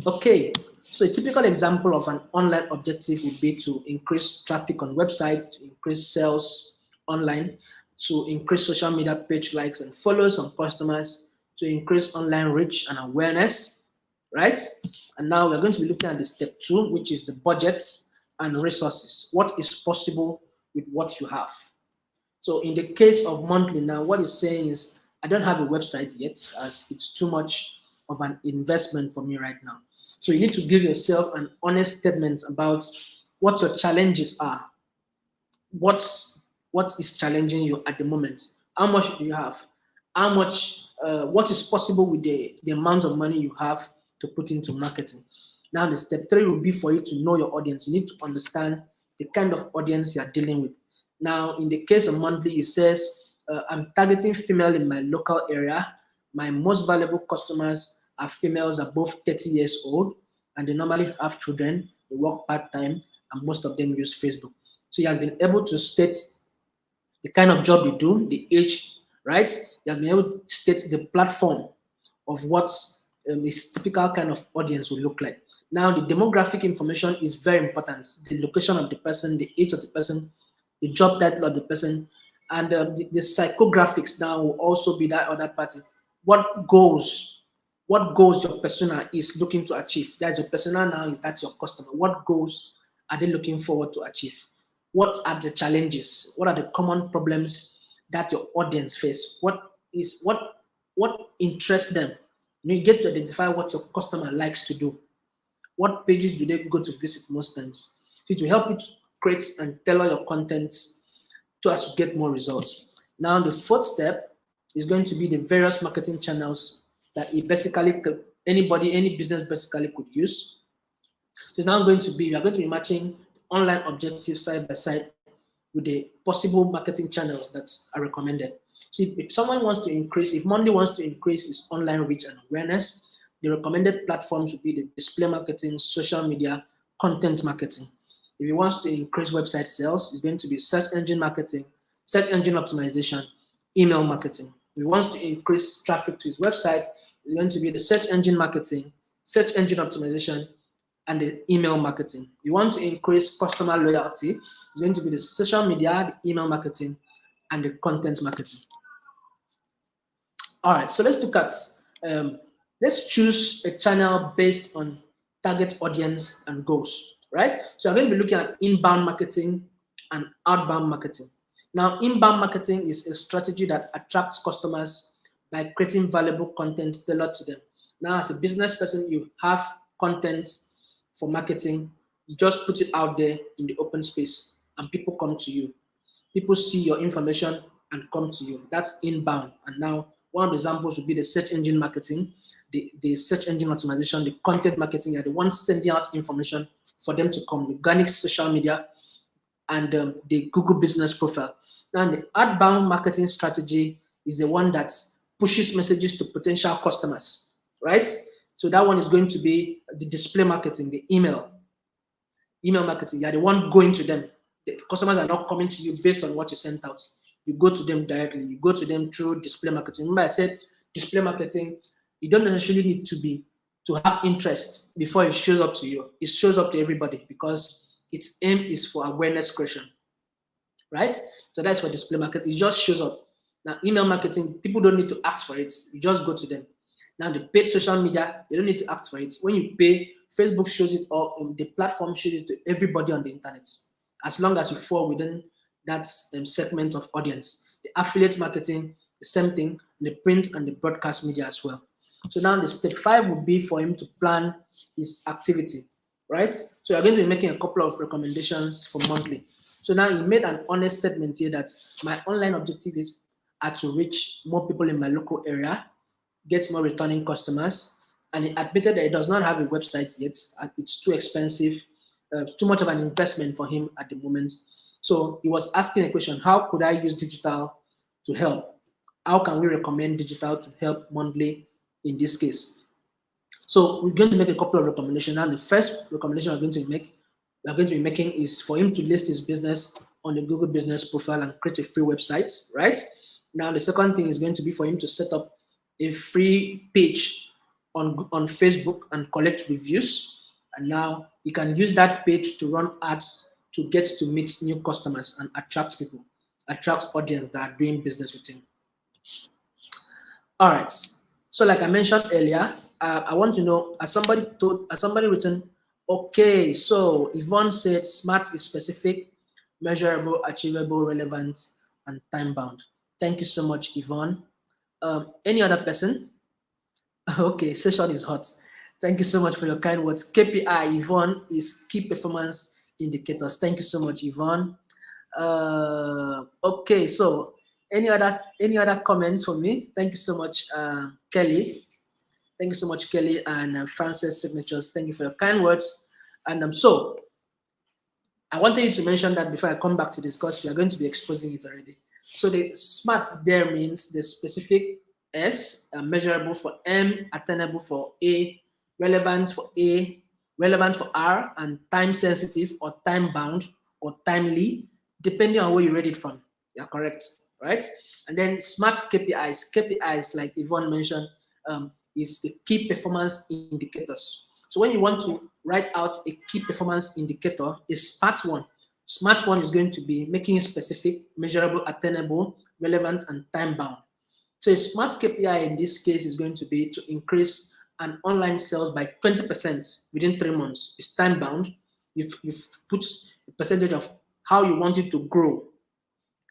Okay, so a typical example of an online objective would be to increase traffic on websites, to increase sales online, to increase social media page likes and follows from customers, to increase online reach and awareness, right? And now we're going to be looking at the step 2, which is the budget and resources. What is possible with what you have? So in the case of monthly now, what it's saying is, I don't have a website yet, as it's too much of an investment for me right now. So you need to give yourself an honest statement about what your challenges are. What is challenging you at the moment? How much do you have? How much? What is possible with the amount of money you have to put into marketing? Now, the step 3 will be for you to know your audience. You need to understand the kind of audience you are dealing with. Now, in the case of monthly, it says, I'm targeting female in my local area. My most valuable customers are females above 30 years old. and they normally have children, they work part-time, and most of them use Facebook. So he has been able to state the kind of job you do, the age, right? He has been able to state the platform of what this typical kind of audience will look like. Now, the demographic information is very important. The location of the person, the age of the person, the job title of the person, and the psychographics now will also be that other party. What goals your persona is looking to achieve? That's your persona now, is that's your customer. What goals are they looking forward to achieve? What are the challenges? What are the common problems that your audience face? What interests them? You get to identify what your customer likes to do. What pages do they go to visit most times? So it will help you to create and tailor your content to as to get more results. Now, the fourth step is going to be the various marketing channels that any business basically could use. So it's now going to be, we are going to be matching online objectives side by side with the possible marketing channels that are recommended. See, if someone wants to increase, if Monday wants to increase its online reach and awareness, the recommended platforms would be the display marketing, social media, content marketing. If he wants to increase website sales, it's going to be search engine marketing, search engine optimization, email marketing. If he wants to increase traffic to his website, it's going to be the search engine marketing, search engine optimization, and the email marketing. You want to increase customer loyalty, it's going to be the social media, the email marketing, and the content marketing. All right, so let's look at, let's choose a channel based on target audience and goals, right? So I'm going to be looking at inbound marketing and outbound marketing. Now, inbound marketing is a strategy that attracts customers by creating valuable content tailored to them. Now, as a business person, you have content for marketing, you just put it out there in the open space and people come to you. People see your information and come to you. That's inbound. And now one of the examples would be the search engine marketing, the search engine optimization, the content marketing, are the ones sending out information for them to come, the organic social media, and the Google business profile. Now, the outbound marketing strategy is the one that pushes messages to potential customers, right? So that one is going to be the display marketing, the email marketing. You're the one going to them. The customers are not coming to you based on what you sent out. You go to them directly. You go to them through display marketing. Remember I said display marketing, you don't necessarily need to have interest before it shows up to you. It shows up to everybody because its aim is for awareness creation, right? So that's for display marketing. It just shows up. Now, email marketing, people don't need to ask for it. You just go to them. Now, the paid social media, they don't need to ask for it. When you pay, Facebook shows it, or the platform shows it to everybody on the internet, as long as you fall within that segment of audience. The affiliate marketing, the same thing, the print and the broadcast media as well. So now the step 5 would be for him to plan his activity, right? So you're going to be making a couple of recommendations for monthly. So now he made an honest statement here that my online objective is to reach more people in my local area, get more returning customers, and he admitted that he does not have a website yet, and it's too expensive, too much of an investment for him at the moment. So he was asking a question: how could I use digital to help? How can we recommend digital to help monthly in this case? So we're going to make a couple of recommendations. And the first recommendation we're going to be making is for him to list his business on the Google business profile and create a free website, right? Now the second thing is going to be for him to set up a free page on Facebook and collect reviews. And now you can use that page to run ads to get to meet new customers and attract people, attract audience that are doing business with him. All right. So like I mentioned earlier, I want to know, has somebody written, okay, so Yvonne said SMART is specific, measurable, achievable, relevant, and time-bound. Thank you so much, Yvonne. Any other person? Okay, session is hot. Thank you so much for your kind words. KPI, Yvonne, is key performance indicators. Thank you so much, Yvonne. Okay, so any other comments for me? Thank you so much, Kelly. Thank you so much, Kelly, and Frances signatures. Thank you for your kind words. And so I wanted you to mention that before I come back to this, because we are going to be exposing it already. So the SMART there means the specific, S, measurable for M, attainable for A, relevant for A, relevant for R, and time sensitive or time bound or timely, depending on where you read it from. You're correct, right? And then smart KPIs. KPIs, like Yvonne mentioned, is the key performance indicators. So when you want to write out a key performance indicator, a smart one. Smart one is going to be making it specific, measurable, attainable, relevant, and time bound. So a smart KPI in this case is going to be to increase an online sales by 20% within 3 months. It's time bound. You've put a percentage of how you want it to grow,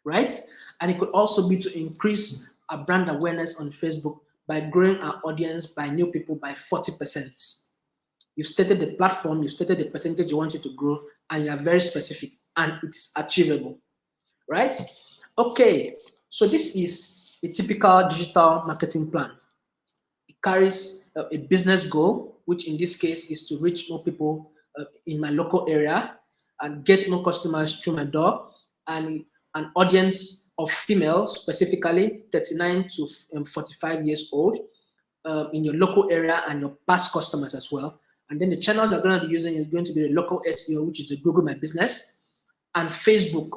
right? And it could also be to increase our brand awareness on Facebook by growing our audience by new people by 40%. You've stated the platform, you've stated the percentage you want it to grow, and you are very specific, and it is achievable, right? Okay, so this is a typical digital marketing plan. It carries a business goal, which in this case is to reach more people in my local area and get more customers through my door, and an audience of females, specifically 39 to 45 years old, in your local area and your past customers as well. And then the channels I'm going to be using is going to be the local SEO, which is the Google My Business, and Facebook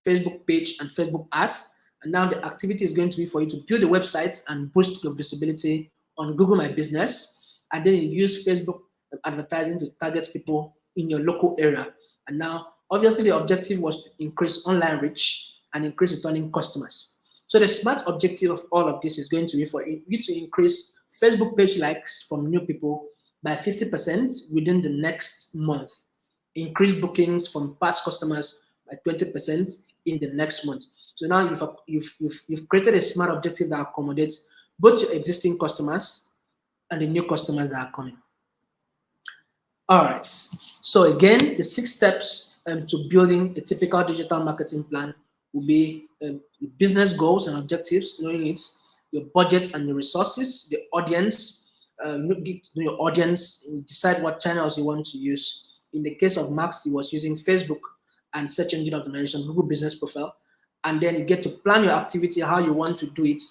page and Facebook ads. And now the activity is going to be for you to build a website and boost your visibility on Google My Business. And then you use Facebook advertising to target people in your local area. And now, obviously, the objective was to increase online reach and increase returning customers. So the smart objective of all of this is going to be for you to increase Facebook page likes from new people by 50% within the next month. Increase bookings from past customers by 20% in the next month. So now you've created a smart objective that accommodates both your existing customers and the new customers that are coming. All right. So again, the 6 steps to building a typical digital marketing plan will be business goals and objectives, knowing it, your budget and your resources, the audience, know your audience, decide what channels you want to use. In the case of Max, he was using Facebook and search engine optimization, Google Business Profile, and then you get to plan your activity, how you want to do it,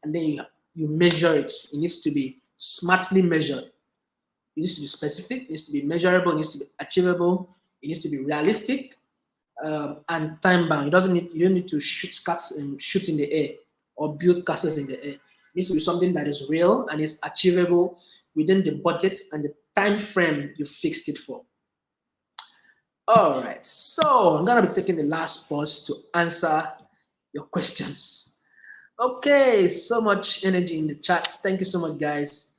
and then you measure it. It needs to be smartly measured. It needs to be specific, it needs to be measurable, it needs to be achievable, it needs to be realistic, and time bound. You don't need to shoot in the air or build castles in the air. It needs to be something that is real and is achievable within the budget and the time frame you fixed it for. All right, so I'm gonna be taking the last pause to answer your questions. Okay, so much energy in the chat. Thank you so much, guys.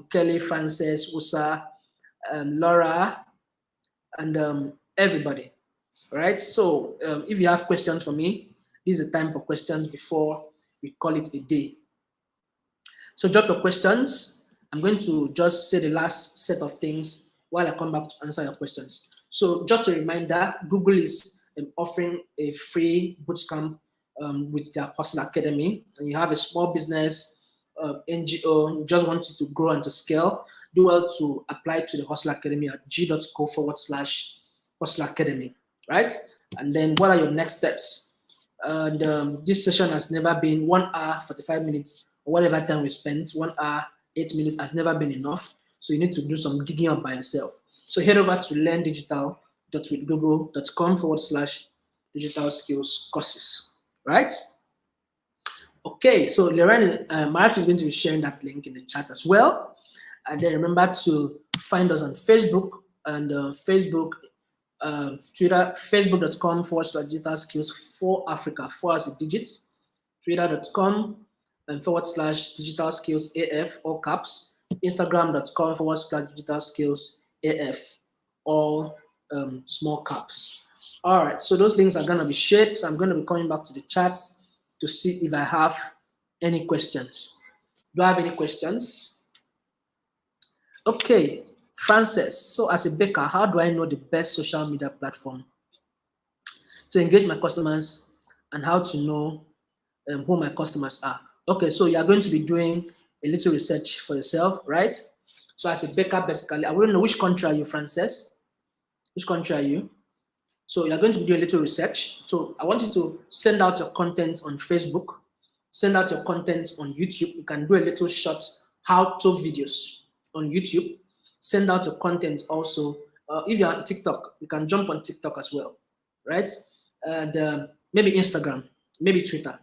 Kelly, Frances, Usa, Laura, and everybody. All right, so if you have questions for me, this is the time for questions before we call it a day. So drop your questions. I'm going to just say the last set of things while I come back to answer your questions. So just a reminder, Google is offering a free bootcamp with their Hustle Academy. And you have a small business, NGO, you just want it to grow and to scale, do well to apply to the Hustle Academy at g.co/Hustle Academy, right? And then what are your next steps? And this session has never been 1 hour, 45 minutes, or whatever time we spent. 1 hour, 8 minutes has never been enough. So you need to do some digging up by yourself. So head over to learndigital.withgoogle.com/digital skills courses, right? Okay, so Lorraine, Mark is going to be sharing that link in the chat as well. And then remember to find us on Facebook and Facebook, Twitter, facebook.com/digital skills for Africa, 4 as a digit, twitter.com/digital skills AF, all caps, Instagram.com/digital skills AF, all small caps. All right, so those links are going to be shared. So I'm going to be coming back to the chat to see if I have any questions. Do I have any questions? Okay, Frances. So as a baker, how do I know the best social media platform to engage my customers and how to know who my customers are? Okay, so you are going to be doing a little research for yourself, right? So as a baker, basically, I wouldn't know which country are you, Frances? Which country are you? So you're going to be doing a little research. So I want you to send out your content on Facebook, send out your content on YouTube. You can do a little short how-to videos on YouTube. send out your content also. If you're on TikTok, you can jump on TikTok as well, right? And maybe Instagram, maybe Twitter.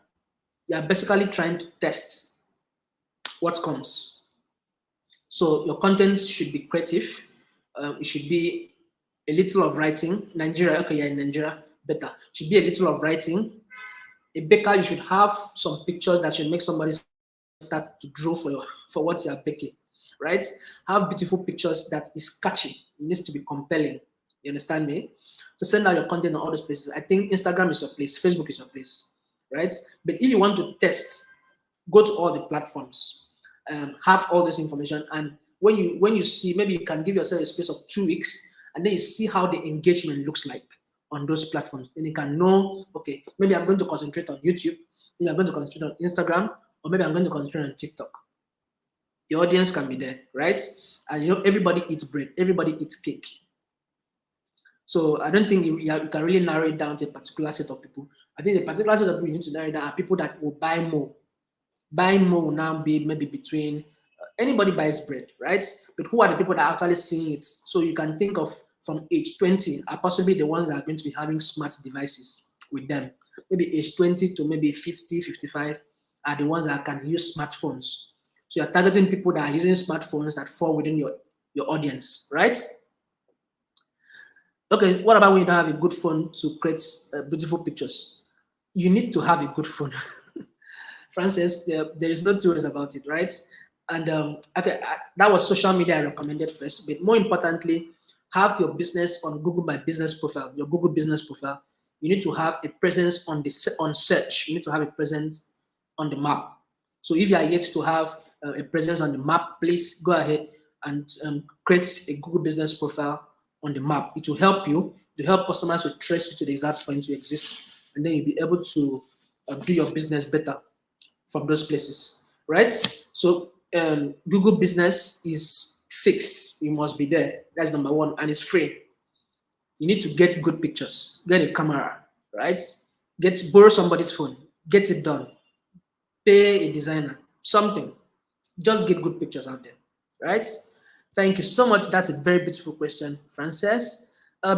You are basically trying to test what comes. So your content should be creative. It should be a little of writing. Nigeria, okay, yeah, in Nigeria, better. Should be a little of writing. A baker, you should have some pictures that should make somebody start to draw for what you are baking, right? Have beautiful pictures that is catchy. It needs to be compelling. You understand me? To send out your content on all those places. I think Instagram is your place, Facebook is your place, right? But if you want to test, go to all the platforms, have all this information, and when you see, maybe you can give yourself a space of 2 weeks, and then you see how the engagement looks like on those platforms. Then you can know, okay, maybe I'm going to concentrate on YouTube, maybe I'm going to concentrate on Instagram, or maybe I'm going to concentrate on TikTok. Your audience can be there, right? And everybody eats bread, everybody eats cake. So I don't think you can really narrow it down to a particular set of people. I think the particular set of people you need to narrow it down are people that will buy more. Buying more will now be maybe between anybody buys bread, right? But who are the people that are actually seeing it? So you can think of from age 20 are possibly the ones that are going to be having smart devices with them. Maybe age 20 to maybe 50, 55 are the ones that can use smartphones. So you're targeting people that are using smartphones that fall within your audience, right? Okay, what about when you don't have a good phone to create beautiful pictures? You need to have a good phone. Francis, there is no two ways about it, right? And okay, that was social media I recommended first. But more importantly, have your business on Google My Business profile, your Google Business profile. You need to have a presence on search. You need to have a presence on the map. So if you are yet to have a presence on the map, please go ahead and create a Google Business profile on the map. It will help you to help customers to trace you to the exact point you exist, and then you'll be able to do your business better from those places, right? So Google Business is fixed. You must be there. That's number one, and it's free. You need to get good pictures, get a camera, right? Borrow somebody's phone, get it done, pay a designer, something. Just get good pictures out there, right? Thank you so much. That's a very beautiful question, Frances.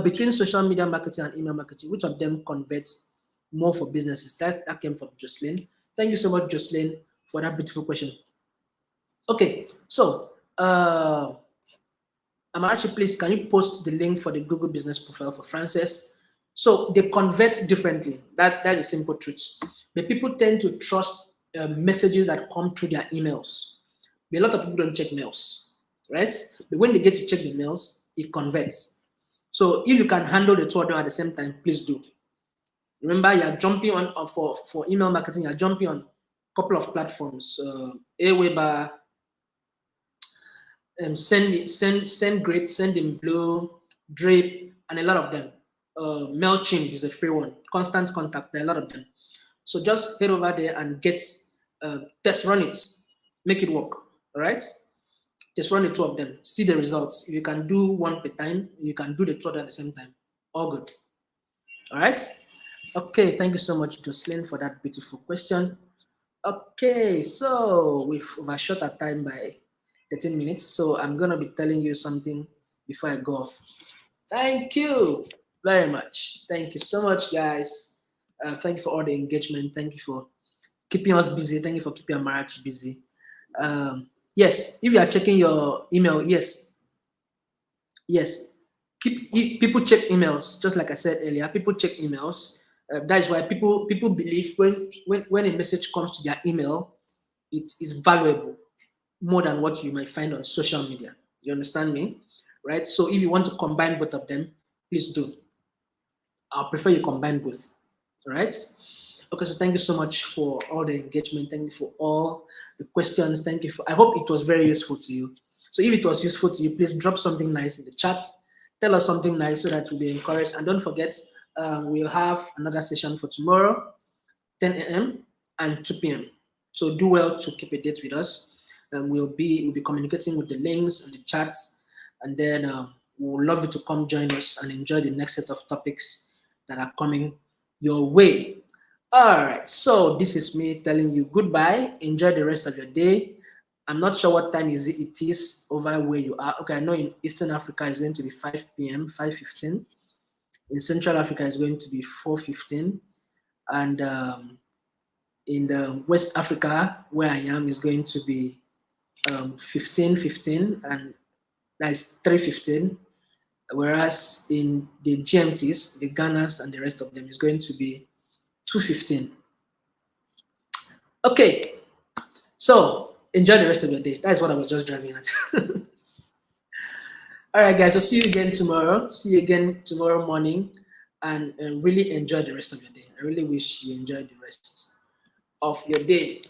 Between social media marketing and email marketing, which of them converts more for businesses? That came from Jocelyn. Thank you so much, Jocelyn, for that beautiful question. Okay, so Amarachi, please, can you post the link for the Google Business profile for Frances? So they convert differently. That's a simple truth. But people tend to trust messages that come through their emails. But a lot of people don't check mails, right? But when they get to check the mails, it converts. So if you can handle the two of them at the same time, please do. Remember, you're jumping on for email marketing, you're jumping on a couple of platforms, Aweber, SendGrid, Sendinblue, Drip, and a lot of them. MailChimp is a free one. Constant Contact, there are a lot of them. So just head over there and get test run it, make it work. All right, just run the two of them, see the results. If you can do one per time, you can do the two of them at the same time. All good. All right. Okay, thank you so much, Jocelyn, for that beautiful question. Okay, so we've overshot our time by 13 minutes, so I'm gonna be telling you something before I go off. Thank you very much. Thank you so much, guys. Thank you for all the engagement. Thank you for keeping us busy. Thank you for keeping Amarachi busy. Yes, if you are checking your email, yes. People check emails, just like I said earlier. People check emails. That is why people believe when a message comes to their email, it is valuable more than what you might find on social media. You understand me, right? So if you want to combine both of them, please do. I'll prefer you combine both. All right. Okay, so thank you so much for all the engagement. Thank you for all the questions. Thank you for. I hope it was very useful to you. So if it was useful to you, please drop something nice in the chat. Tell us something nice so that we'll be encouraged. And don't forget, we'll have another session for tomorrow, 10 a.m. and 2 p.m. So do well to keep a date with us. We'll be communicating with the links and the chats, and then we'll love you to come join us and enjoy the next set of topics that are coming your way. All right, so this is me telling you goodbye. Enjoy the rest of your day. I'm not sure what time it is over where you are. Okay, I know in Eastern Africa it's going to be 5 p.m., 5:15. In Central Africa it's going to be 4:15. And in the West Africa, where I am, is going to be 15:15, and that's 3:15. Whereas in the GMTs, the Ghanas and the rest of them is going to be 2:15. Okay, so enjoy the rest of your day. That's what I was just driving at. All right, guys. So see you again tomorrow. See you again tomorrow morning, and really enjoy the rest of your day. I really wish you enjoy the rest of your day.